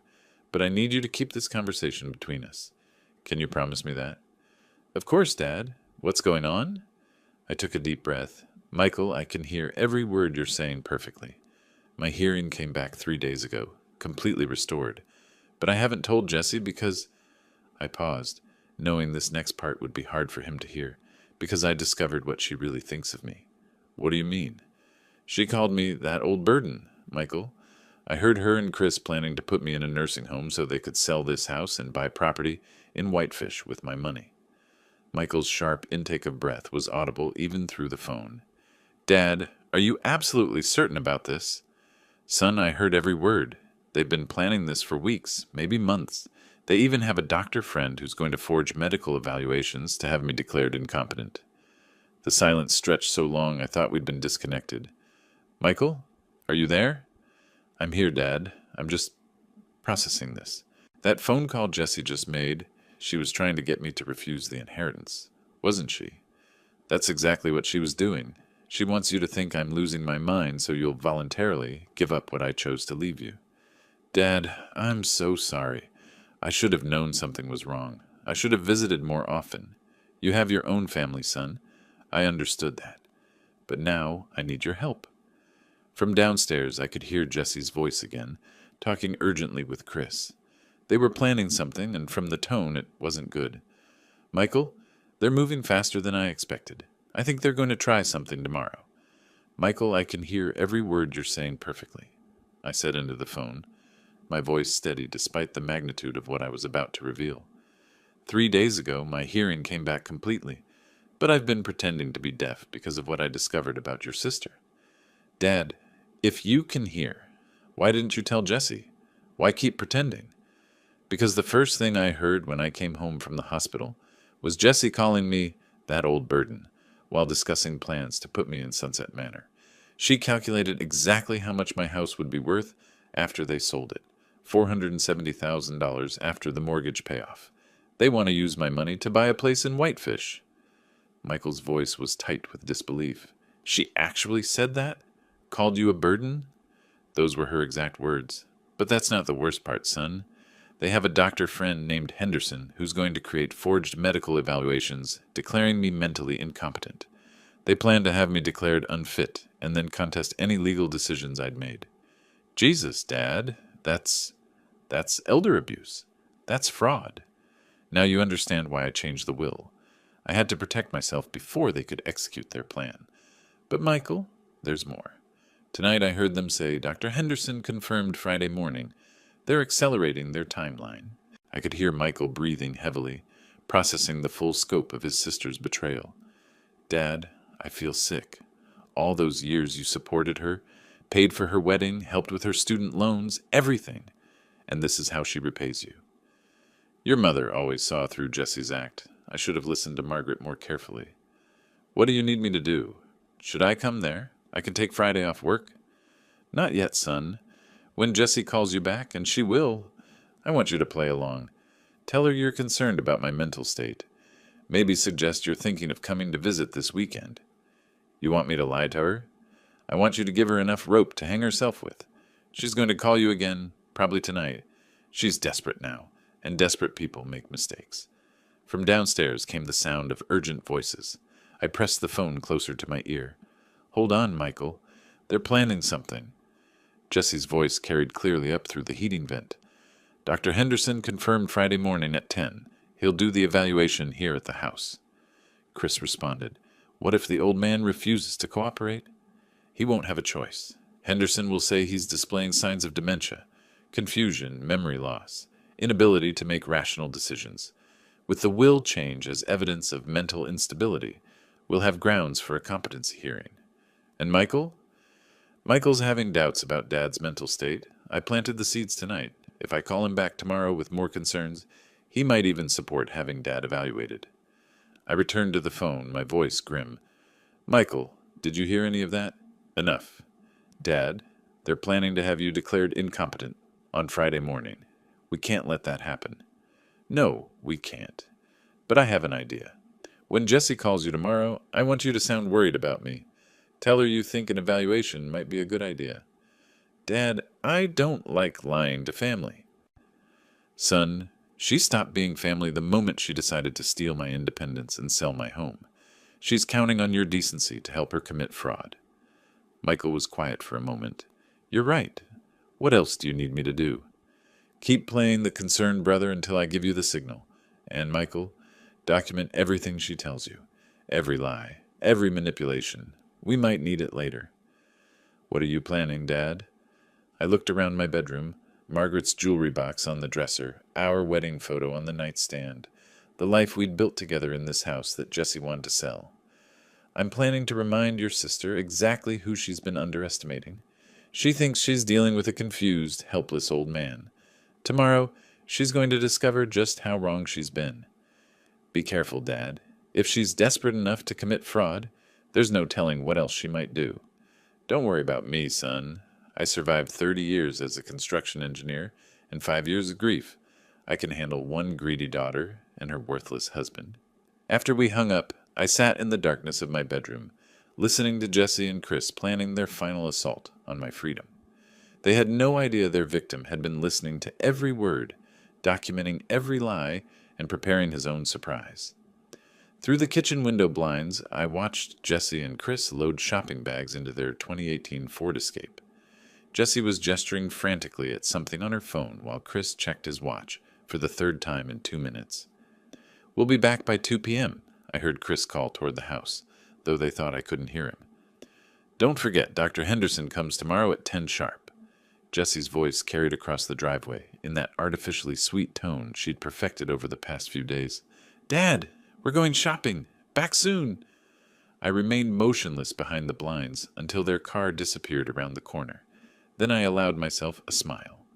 but I need you to keep this conversation between us. Can you promise me that? Of course, Dad. What's going on? I took a deep breath. Michael, I can hear every word you're saying perfectly. My hearing came back 3 days ago, completely restored. But I haven't told Jesse because... I paused, knowing this next part would be hard for him to hear, because I discovered what she really thinks of me. What do you mean? She called me that old burden, Michael. I heard her and Chris planning to put me in a nursing home so they could sell this house and buy property in Whitefish with my money. Michael's sharp intake of breath was audible even through the phone. Dad, are you absolutely certain about this? Son, I heard every word. They've been planning this for weeks, maybe months. They even have a doctor friend who's going to forge medical evaluations to have me declared incompetent. The silence stretched so long I thought we'd been disconnected. Michael, are you there? I'm here, Dad. I'm just processing this. That phone call Jessie just made, she was trying to get me to refuse the inheritance, wasn't she? That's exactly what she was doing. She wants you to think I'm losing my mind so you'll voluntarily give up what I chose to leave you. Dad, I'm so sorry. I should have known something was wrong. I should have visited more often. You have your own family, son. I understood that. But now I need your help. From downstairs, I could hear Jessie's voice again, talking urgently with Chris. They were planning something, and from the tone, it wasn't good. Michael, they're moving faster than I expected. I think they're going to try something tomorrow. Michael, I can hear every word you're saying perfectly, I said into the phone, my voice steady despite the magnitude of what I was about to reveal. 3 days ago, my hearing came back completely, but I've been pretending to be deaf because of what I discovered about your sister. Dad, if you can hear, why didn't you tell Jessie? Why keep pretending? Because the first thing I heard when I came home from the hospital was Jessie calling me that old burden while discussing plans to put me in Sunset Manor. She calculated exactly how much my house would be worth after they sold it, $470,000 after the mortgage payoff. They want to use my money to buy a place in Whitefish. Michael's voice was tight with disbelief. She actually said that? Called you a burden? Those were her exact words. But that's not the worst part, son. They have a doctor friend named Henderson who's going to create forged medical evaluations declaring me mentally incompetent. They plan to have me declared unfit and then contest any legal decisions I'd made. Jesus, Dad, that's elder abuse. That's fraud. Now you understand why I changed the will. I had to protect myself before they could execute their plan. But Michael, there's more. Tonight I heard them say Dr. Henderson confirmed Friday morning. They're accelerating their timeline. I could hear Michael breathing heavily, processing the full scope of his sister's betrayal. Dad, I feel sick. All those years you supported her, paid for her wedding, helped with her student loans, everything. And this is how she repays you. Your mother always saw through Jessie's act. I should have listened to Margaret more carefully. What do you need me to do? Should I come there? I can take Friday off work. Not yet, son. When Jessie calls you back, and she will, I want you to play along. Tell her you're concerned about my mental state. Maybe suggest you're thinking of coming to visit this weekend. You want me to lie to her? I want you to give her enough rope to hang herself with. She's going to call you again, probably tonight. She's desperate now, and desperate people make mistakes. From downstairs came the sound of urgent voices. I pressed the phone closer to my ear. Hold on, Michael. They're planning something. Jessie's voice carried clearly up through the heating vent. Dr. Henderson confirmed Friday morning at 10. He'll do the evaluation here at the house. Chris responded, What if the old man refuses to cooperate? He won't have a choice. Henderson will say he's displaying signs of dementia, confusion, memory loss, inability to make rational decisions. With the will change as evidence of mental instability, we'll have grounds for a competency hearing. And Michael? Michael's having doubts about Dad's mental state. I planted the seeds tonight. If I call him back tomorrow with more concerns, he might even support having Dad evaluated. I returned to the phone, my voice grim. Michael, did you hear any of that? Enough. Dad, they're planning to have you declared incompetent on Friday morning. We can't let that happen. No, we can't. But I have an idea. When Jessie calls you tomorrow, I want you to sound worried about me. Tell her you think an evaluation might be a good idea. Dad, I don't like lying to family. Son, She stopped being family the moment she decided to steal my independence and sell my home. She's counting on your decency to help her commit fraud." Michael was quiet for a moment. "You're right. What else do you need me to do?" "Keep playing the concerned brother until I give you the signal. And, Michael, document everything she tells you. Every lie, every manipulation. We might need it later." "What are you planning, Dad?" I looked around my bedroom. Margaret's jewelry box on the dresser, our wedding photo on the nightstand, the life we'd built together in this house that Jessie wanted to sell. "I'm planning to remind your sister exactly who she's been underestimating. She thinks she's dealing with a confused, helpless old man. Tomorrow, she's going to discover just how wrong she's been. Be careful, Dad. If she's desperate enough to commit fraud, there's no telling what else she might do. Don't worry about me, son. I survived 30 years as a construction engineer and 5 years of grief. I can handle one greedy daughter and her worthless husband." After we hung up, I sat in the darkness of my bedroom, listening to Jessie and Chris planning their final assault on my freedom. They had no idea their victim had been listening to every word, documenting every lie, and preparing his own surprise. Through the kitchen window blinds, I watched Jessie and Chris load shopping bags into their 2018 Ford Escape. Jessie was gesturing frantically at something on her phone while Chris checked his watch for the third time in 2 minutes. "We'll be back by 2 p.m., I heard Chris call toward the house, though they thought I couldn't hear him. "Don't forget, Dr. Henderson comes tomorrow at 10 sharp. Jessie's voice carried across the driveway in that artificially sweet tone she'd perfected over the past few days. "Dad, we're going shopping. Back soon." I remained motionless behind the blinds until their car disappeared around the corner. Then I allowed myself a smile.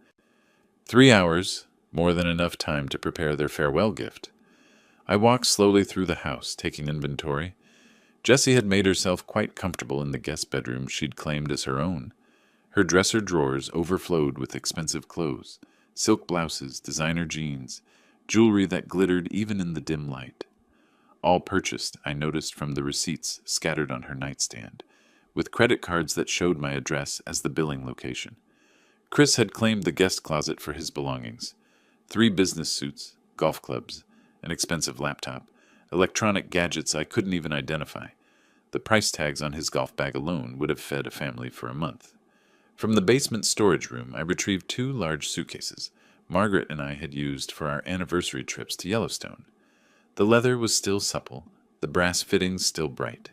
3 hours, more than enough time to prepare their farewell gift. I walked slowly through the house, taking inventory. Jessie had made herself quite comfortable in the guest bedroom she'd claimed as her own. Her dresser drawers overflowed with expensive clothes, silk blouses, designer jeans, jewelry that glittered even in the dim light. All purchased, I noticed from the receipts scattered on her nightstand, with credit cards that showed my address as the billing location. Chris had claimed the guest closet for his belongings: 3 business suits, golf clubs, an expensive laptop, electronic gadgets I couldn't even identify. The price tags on his golf bag alone would have fed a family for a month. From the basement storage room, I retrieved 2 large suitcases Margaret and I had used for our anniversary trips to Yellowstone. The leather was still supple, the brass fittings still bright.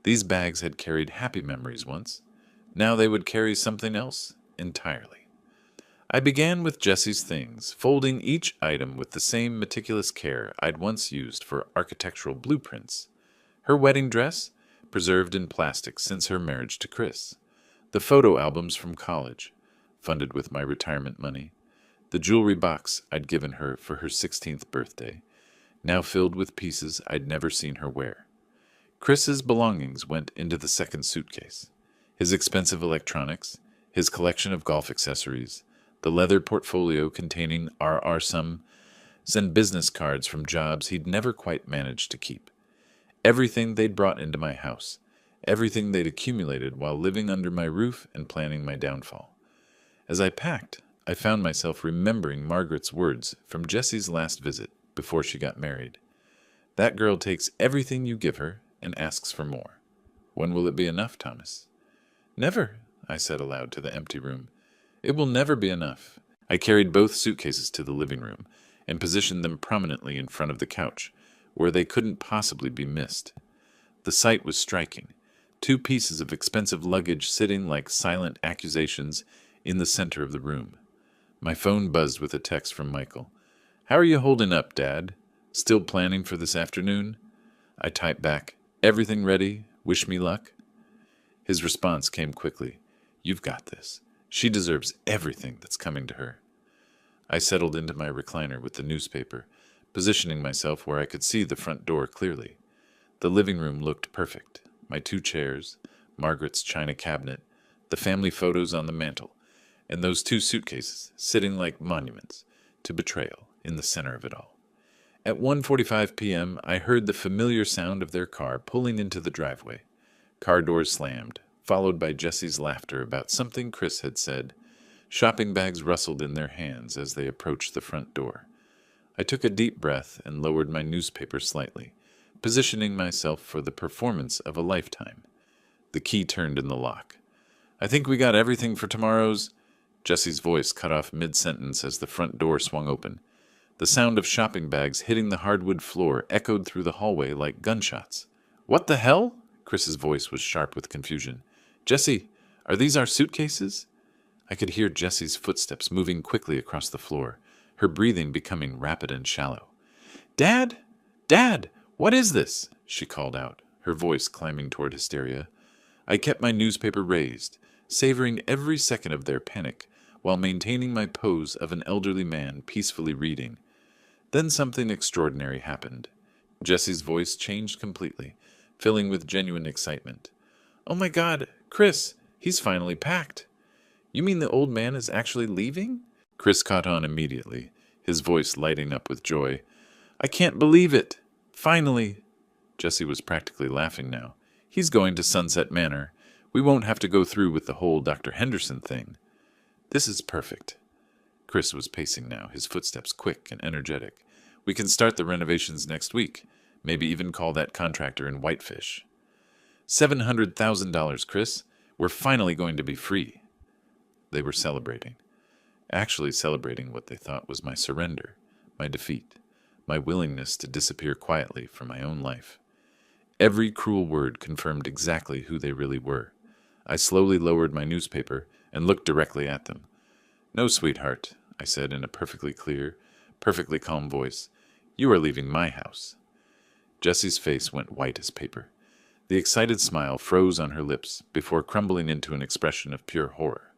These bags had carried happy memories once. Now they would carry something else entirely. I began with Jessie's things, folding each item with the same meticulous care I'd once used for architectural blueprints. Her wedding dress, preserved in plastic since her marriage to Chris. The photo albums from college, funded with my retirement money. The jewelry box I'd given her for her 16th birthday, now filled with pieces I'd never seen her wear. Chris's belongings went into the second suitcase. His expensive electronics, his collection of golf accessories, the leather portfolio containing RR sums and business cards from jobs he'd never quite managed to keep. Everything they'd brought into my house, everything they'd accumulated while living under my roof and planning my downfall. As I packed, I found myself remembering Margaret's words from Jessie's last visit before she got married. "That girl takes everything you give her and asks for more. When will it be enough, Thomas?" "Never," I said aloud to the empty room. "It will never be enough." I carried both suitcases to the living room and positioned them prominently in front of the couch, where they couldn't possibly be missed. The sight was striking. 2 pieces of expensive luggage sitting like silent accusations in the center of the room. My phone buzzed with a text from Michael. "How are you holding up, Dad? Still planning for this afternoon?" I typed back, "Everything ready? Wish me luck?" His response came quickly. "You've got this. She deserves everything that's coming to her." I settled into my recliner with the newspaper, positioning myself where I could see the front door clearly. The living room looked perfect. My 2 chairs, Margaret's china cabinet, the family photos on the mantel, and those 2 suitcases sitting like monuments to betrayal in the center of it all. At 1:45 p.m., I heard the familiar sound of their car pulling into the driveway. Car doors slammed, followed by Jessie's laughter about something Chris had said. Shopping bags rustled in their hands as they approached the front door. I took a deep breath and lowered my newspaper slightly, positioning myself for the performance of a lifetime. The key turned in the lock. I think we got everything for tomorrow's... Jesse's voice cut off mid-sentence as the front door swung open. The sound of shopping bags hitting the hardwood floor echoed through the hallway like gunshots. What the hell? Chris's voice was sharp with confusion. Jesse, are these our suitcases? I could hear Jessie's footsteps moving quickly across the floor, her breathing becoming rapid and shallow. Dad? Dad, what is this? She called out, her voice climbing toward hysteria. I kept my newspaper raised, savoring every second of their panic, while maintaining my pose of an elderly man peacefully reading. Then something extraordinary happened. Jesse's voice changed completely, filling with genuine excitement. Oh my God, Chris, he's finally packed. You mean the old man is actually leaving? Chris caught on immediately, his voice lighting up with joy. I can't believe it. Finally. Jesse was practically laughing now. He's going to Sunset Manor. We won't have to go through with the whole Dr. Henderson thing. This is perfect. Chris was pacing now, his footsteps quick and energetic. We can start the renovations next week. Maybe even call that contractor in Whitefish. $700,000, Chris. We're finally going to be free. They were celebrating. Actually celebrating what they thought was my surrender, my defeat, my willingness to disappear quietly from my own life. Every cruel word confirmed exactly who they really were. I slowly lowered my newspaper and looked directly at them. No, sweetheart, I said in a perfectly clear, perfectly calm voice. You are leaving my house. Jessie's face went white as paper. The excited smile froze on her lips before crumbling into an expression of pure horror.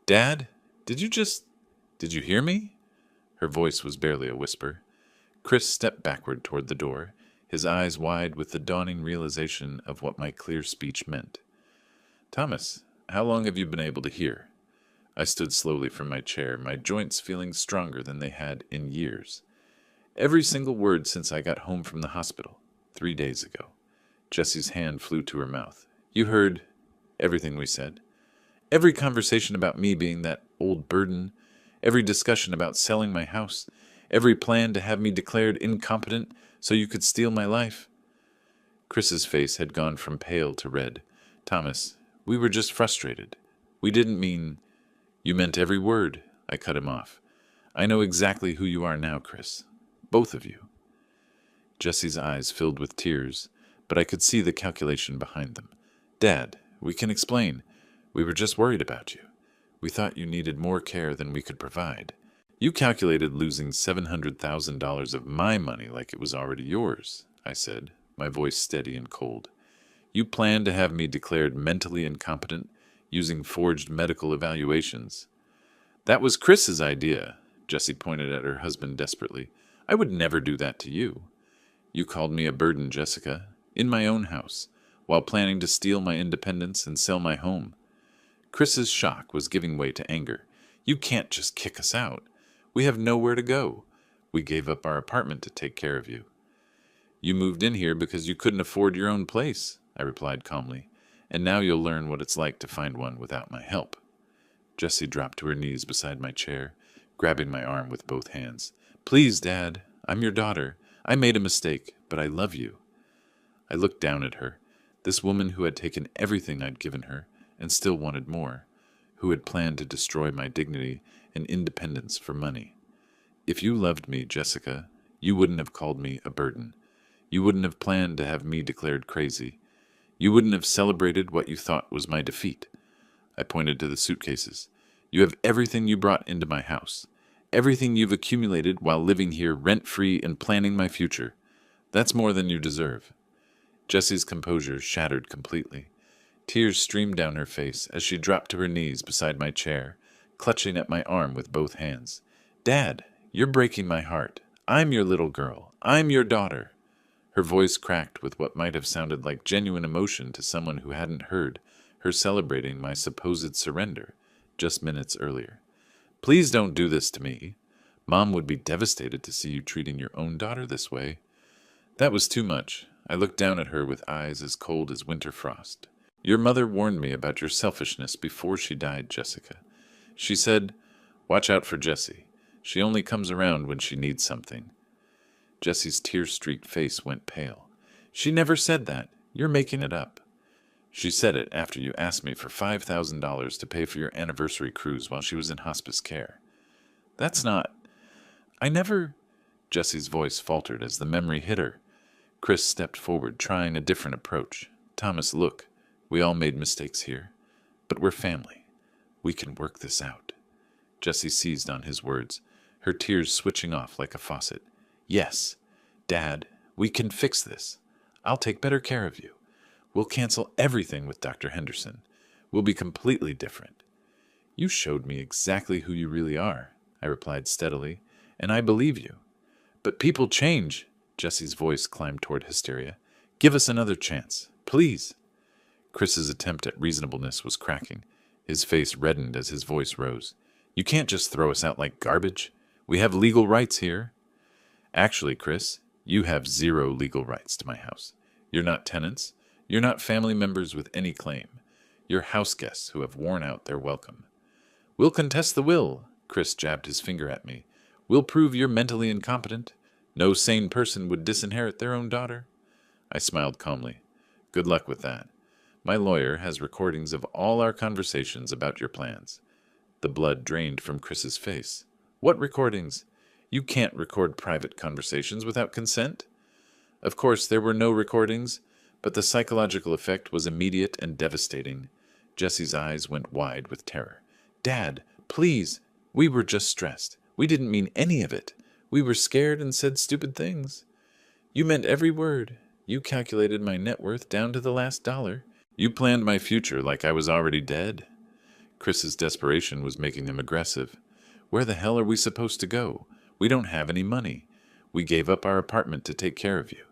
Dad, did you hear me? Her voice was barely a whisper. Chris stepped backward toward the door, his eyes wide with the dawning realization of what my clear speech meant. Thomas, how long have you been able to hear? I stood slowly from my chair, my joints feeling stronger than they had in years. Every single word since I got home from the hospital, 3 days ago. Jessie's hand flew to her mouth. You heard everything we said. Every conversation about me being that old burden, every discussion about selling my house, every plan to have me declared incompetent so you could steal my life. Chris's face had gone from pale to red. Thomas, we were just frustrated. We didn't mean... You meant every word. I cut him off. I know exactly who you are now, Chris. Both of you. Jessie's eyes filled with tears, but I could see the calculation behind them. Dad, we can explain. We were just worried about you. We thought you needed more care than we could provide. You calculated losing $700,000 of my money like it was already yours, I said, my voice steady and cold. You planned to have me declared mentally incompetent using forged medical evaluations. That was Chris's idea, Jessie pointed at her husband desperately. I would never do that to you. You called me a burden, Jessica, in my own house, while planning to steal my independence and sell my home. Chris's shock was giving way to anger. You can't just kick us out. We have nowhere to go. We gave up our apartment to take care of you. You moved in here because you couldn't afford your own place, I replied calmly, and now you'll learn what it's like to find one without my help. Jessie dropped to her knees beside my chair, grabbing my arm with both hands. Please, Dad, I'm your daughter. I made a mistake, but I love you. I looked down at her, this woman who had taken everything I'd given her and still wanted more, who had planned to destroy my dignity and independence for money. If you loved me, Jessica, you wouldn't have called me a burden. You wouldn't have planned to have me declared crazy. You wouldn't have celebrated what you thought was my defeat. I pointed to the suitcases. You have everything you brought into my house. Everything you've accumulated while living here rent-free and planning my future. That's more than you deserve. Jessie's composure shattered completely. Tears streamed down her face as she dropped to her knees beside my chair, clutching at my arm with both hands. Dad, you're breaking my heart. I'm your little girl. I'm your daughter. Her voice cracked with what might have sounded like genuine emotion to someone who hadn't heard her celebrating my supposed surrender just minutes earlier. Please don't do this to me. Mom would be devastated to see you treating your own daughter this way. That was too much. I looked down at her with eyes as cold as winter frost. Your mother warned me about your selfishness before she died, Jessica. She said, watch out for Jessie. She only comes around when she needs something. Jessie's tear-streaked face went pale. She never said that. You're making it up. She said it after you asked me for $5,000 to pay for your anniversary cruise while she was in hospice care. That's not... I never... Jessie's voice faltered as the memory hit her. Chris stepped forward, trying a different approach. Thomas, look. We all made mistakes here. But we're family. We can work this out. Jessie seized on his words, her tears switching off like a faucet. Yes, Dad, we can fix this. I'll take better care of you. We'll cancel everything with Dr. Henderson. We'll be completely different. You showed me exactly who you really are, I replied steadily, and I believe you. But people change. Jessie's voice climbed toward hysteria. Give us another chance, please. Chris's attempt at reasonableness was cracking. His face reddened as his voice rose. You can't just throw us out like garbage. We have legal rights here. Actually, Chris, you have zero legal rights to my house. You're not tenants. You're not family members with any claim. You're house guests who have worn out their welcome. We'll contest the will. Chris jabbed his finger at me. We'll prove you're mentally incompetent. No sane person would disinherit their own daughter. I smiled calmly. Good luck with that. My lawyer has recordings of all our conversations about your plans. The blood drained from Chris's face. What recordings? You can't record private conversations without consent. Of course, there were no recordings, but the psychological effect was immediate and devastating. Jessie's eyes went wide with terror. Dad, please. We were just stressed. We didn't mean any of it. We were scared and said stupid things. You meant every word. You calculated my net worth down to the last dollar. You planned my future like I was already dead. Chris's desperation was making him aggressive. Where the hell are we supposed to go? We don't have any money. We gave up our apartment to take care of you.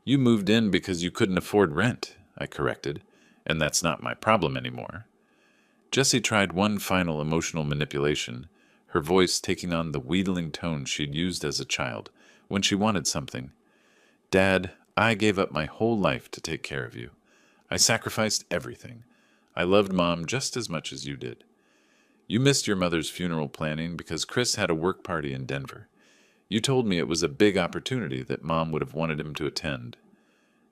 You moved in because you couldn't afford rent, I corrected, and that's not my problem anymore. Jessie tried one final emotional manipulation, her voice taking on the wheedling tone she'd used as a child when she wanted something. Dad, I gave up my whole life to take care of you. I sacrificed everything. I loved Mom just as much as you did. You missed your mother's funeral planning because Chris had a work party in Denver. You told me it was a big opportunity that Mom would have wanted him to attend.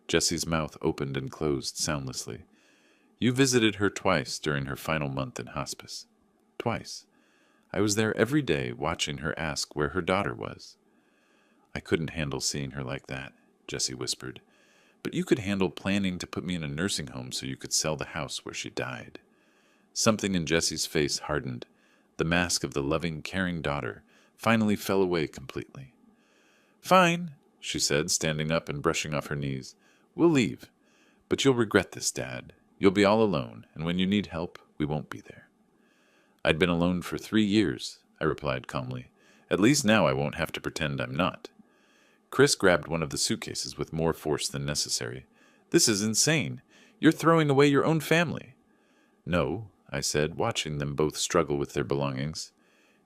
Jessie's mouth opened and closed soundlessly. You visited her twice during her final month in hospice. Twice. I was there every day watching her ask where her daughter was. I couldn't handle seeing her like that, Jessie whispered. But you could handle planning to put me in a nursing home so you could sell the house where she died. Something in Jessie's face hardened. The mask of the loving, caring daughter finally fell away completely. Fine, she said, standing up and brushing off her knees. We'll leave. But you'll regret this, Dad. You'll be all alone, and when you need help, we won't be there. I'd been alone for 3 years, I replied calmly. At least now I won't have to pretend I'm not. Chris grabbed one of the suitcases with more force than necessary. This is insane. You're throwing away your own family. No, I said, watching them both struggle with their belongings.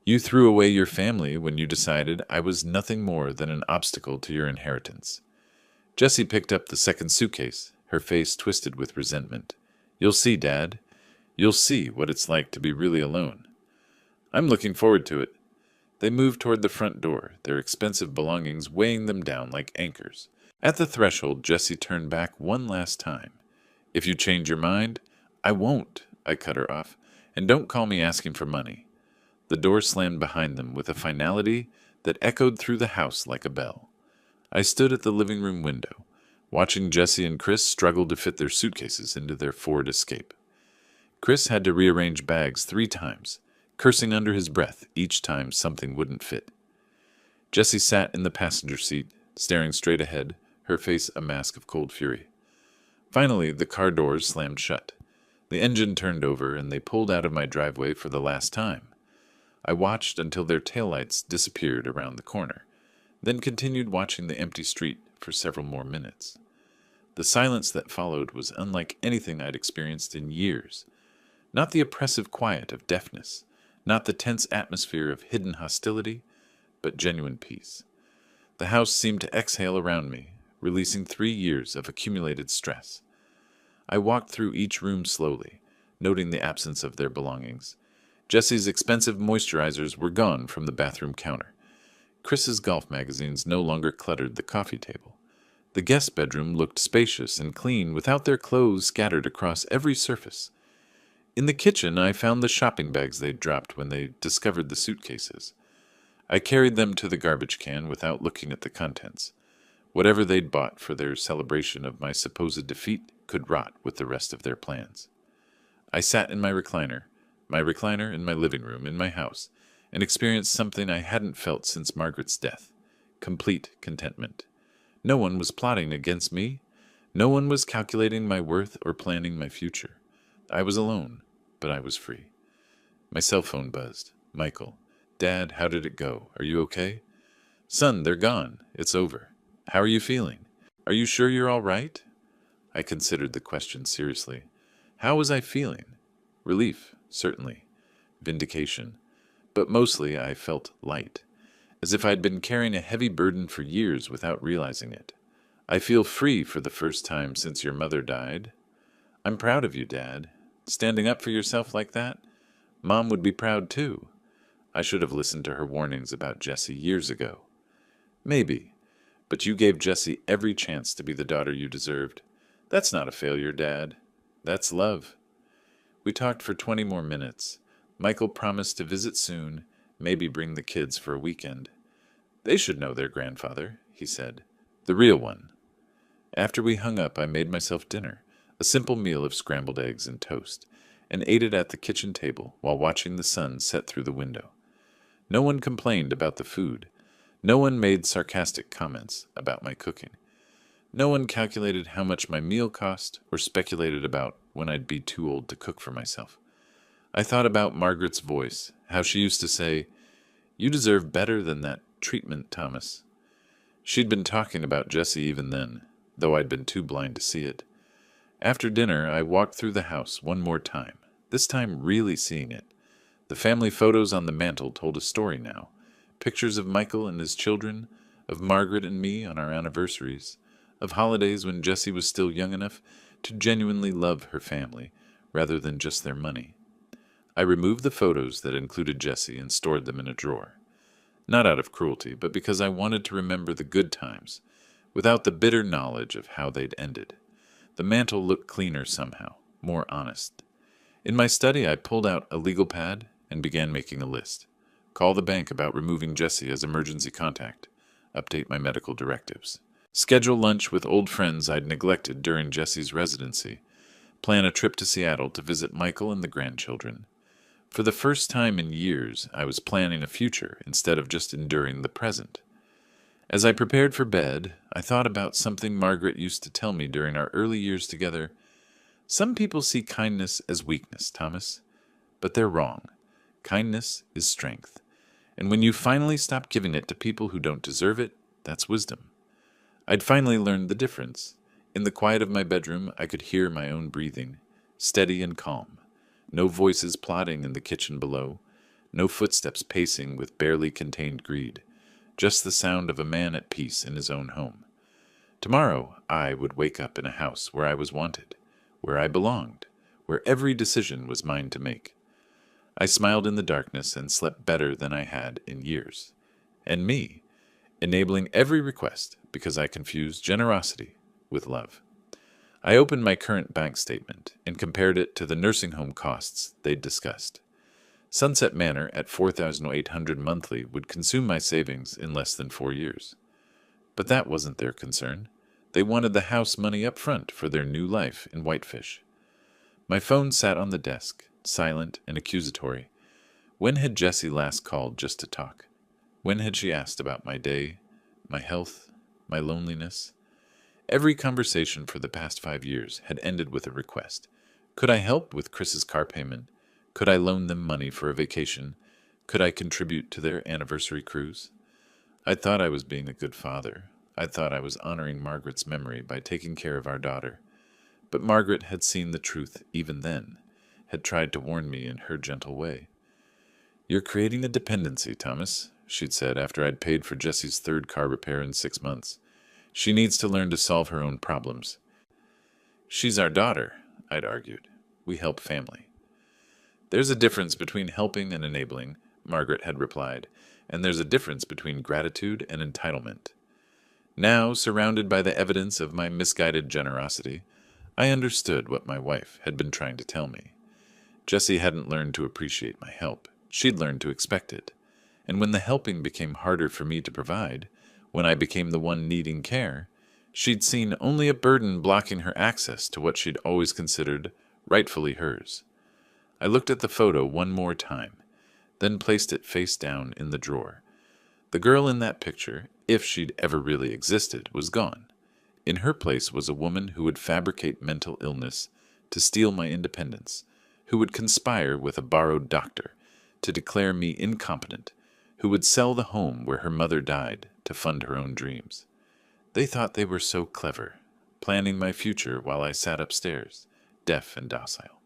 You threw away your family when you decided I was nothing more than an obstacle to your inheritance. Jessie picked up the second suitcase, her face twisted with resentment. You'll see, Dad. You'll see what it's like to be really alone. I'm looking forward to it. They moved toward the front door, their expensive belongings weighing them down like anchors. At the threshold, Jessie turned back one last time. If you change your mind, I won't, I cut her off. And don't call me asking for money. The door slammed behind them with a finality that echoed through the house like a bell. I stood at the living room window, watching Jessie and Chris struggle to fit their suitcases into their Ford Escape. Chris had to rearrange bags 3 times, cursing under his breath each time something wouldn't fit. Jessie sat in the passenger seat, staring straight ahead, her face a mask of cold fury. Finally, the car doors slammed shut. The engine turned over, and they pulled out of my driveway for the last time. I watched until their taillights disappeared around the corner, then continued watching the empty street for several more minutes. The silence that followed was unlike anything I'd experienced in years. Not the oppressive quiet of deafness, not the tense atmosphere of hidden hostility, but genuine peace. The house seemed to exhale around me, releasing 3 years of accumulated stress. I walked through each room slowly, noting the absence of their belongings. Jesse's expensive moisturizers were gone from the bathroom counter. Chris's golf magazines no longer cluttered the coffee table. The guest bedroom looked spacious and clean without their clothes scattered across every surface. In the kitchen, I found the shopping bags they'd dropped when they discovered the suitcases. I carried them to the garbage can without looking at the contents. Whatever they'd bought for their celebration of my supposed defeat could rot with the rest of their plans. I sat in my recliner in my living room in my house, and experienced something I hadn't felt since Margaret's death: complete contentment. No one was plotting against me. No one was calculating my worth or planning my future. I was alone, but I was free. My cell phone buzzed. Michael. Dad, how did it go? Are you okay? Son, they're gone. It's over. How are you feeling? Are you sure you're all right? I considered the question seriously. How was I feeling? Relief, certainly. Vindication. But mostly I felt light, as if I'd been carrying a heavy burden for years without realizing it. I feel free for the first time since your mother died. I'm proud of you, Dad. Standing up for yourself like that? Mom would be proud too. I should have listened to her warnings about Jessie years ago. Maybe, but you gave Jessie every chance to be the daughter you deserved. That's not a failure, Dad. That's love. We talked for 20 more minutes. Michael promised to visit soon, maybe bring the kids for a weekend. They should know their grandfather, he said. The real one. After we hung up, I made myself dinner, a simple meal of scrambled eggs and toast, and ate it at the kitchen table while watching the sun set through the window. No one complained about the food. No one made sarcastic comments about my cooking. No one calculated how much my meal cost or speculated about when I'd be too old to cook for myself. I thought about Margaret's voice, how she used to say, "You deserve better than that treatment, Thomas." She'd been talking about Jessie even then, though I'd been too blind to see it. After dinner, I walked through the house one more time, this time really seeing it. The family photos on the mantel told a story now. Pictures of Michael and his children, of Margaret and me on our anniversaries, of holidays when Jessie was still young enough to genuinely love her family, rather than just their money. I removed the photos that included Jessie and stored them in a drawer. Not out of cruelty, but because I wanted to remember the good times, without the bitter knowledge of how they'd ended. The mantel looked cleaner somehow, more honest. In my study, I pulled out a legal pad and began making a list. Call the bank about removing Jessie as emergency contact. Update my medical directives. Schedule lunch with old friends I'd neglected during Jessie's residency. Plan a trip to Seattle to visit Michael and the grandchildren. For the first time in years, I was planning a future instead of just enduring the present. As I prepared for bed, I thought about something Margaret used to tell me during our early years together. Some people see kindness as weakness, Thomas, but they're wrong. Kindness is strength, and when you finally stop giving it to people who don't deserve it, that's wisdom. I'd finally learned the difference. In the quiet of my bedroom, I could hear my own breathing, steady and calm. No voices plotting in the kitchen below, no footsteps pacing with barely contained greed, just the sound of a man at peace in his own home. Tomorrow, I would wake up in a house where I was wanted, where I belonged, where every decision was mine to make. I smiled in the darkness and slept better than I had in years. And me, enabling every request because I confused generosity with love. I opened my current bank statement and compared it to the nursing home costs they'd discussed. Sunset Manor at $4,800 monthly would consume my savings in less than 4 years. But that wasn't their concern. They wanted the house money up front for their new life in Whitefish. My phone sat on the desk, silent and accusatory. When had Jessie last called just to talk? When had she asked about my day, my health, my loneliness? Every conversation for the past 5 years had ended with a request. Could I help with Chris's car payment? Could I loan them money for a vacation? Could I contribute to their anniversary cruise? I thought I was being a good father. I thought I was honoring Margaret's memory by taking care of our daughter. But Margaret had seen the truth even then, had tried to warn me in her gentle way. "You're creating a dependency, Thomas," she'd said after I'd paid for Jessie's third car repair in 6 months. "She needs to learn to solve her own problems." "She's our daughter," I'd argued. "We help family." There's a difference between helping and enabling, Margaret had replied, and there's a difference between gratitude and entitlement. Now, surrounded by the evidence of my misguided generosity, I understood what my wife had been trying to tell me. Jessie hadn't learned to appreciate my help. She'd learned to expect it. And when the helping became harder for me to provide, when I became the one needing care, she'd seen only a burden blocking her access to what she'd always considered rightfully hers. I looked at the photo one more time, then placed it face down in the drawer. The girl in that picture, if she'd ever really existed, was gone. In her place was a woman who would fabricate mental illness to steal my independence, who would conspire with a borrowed doctor to declare me incompetent, who would sell the home where her mother died to fund her own dreams. They thought they were so clever, planning my future while I sat upstairs, deaf and docile.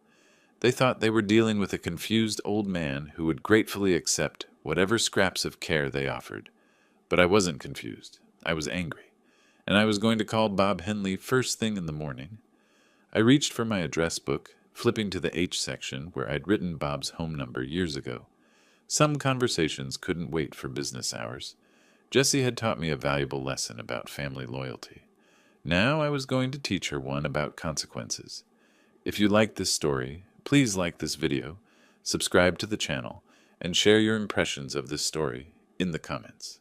They thought they were dealing with a confused old man who would gratefully accept whatever scraps of care they offered. But I wasn't confused. I was angry. And I was going to call Bob Henley first thing in the morning. I reached for my address book, flipping to the H section where I'd written Bob's home number years ago. Some conversations couldn't wait for business hours. Jessie had taught me a valuable lesson about family loyalty. Now I was going to teach her one about consequences. If you like this story, please like this video, subscribe to the channel, and share your impressions of this story in the comments.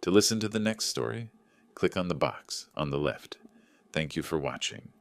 To listen to the next story, click on the box on the left. Thank you for watching.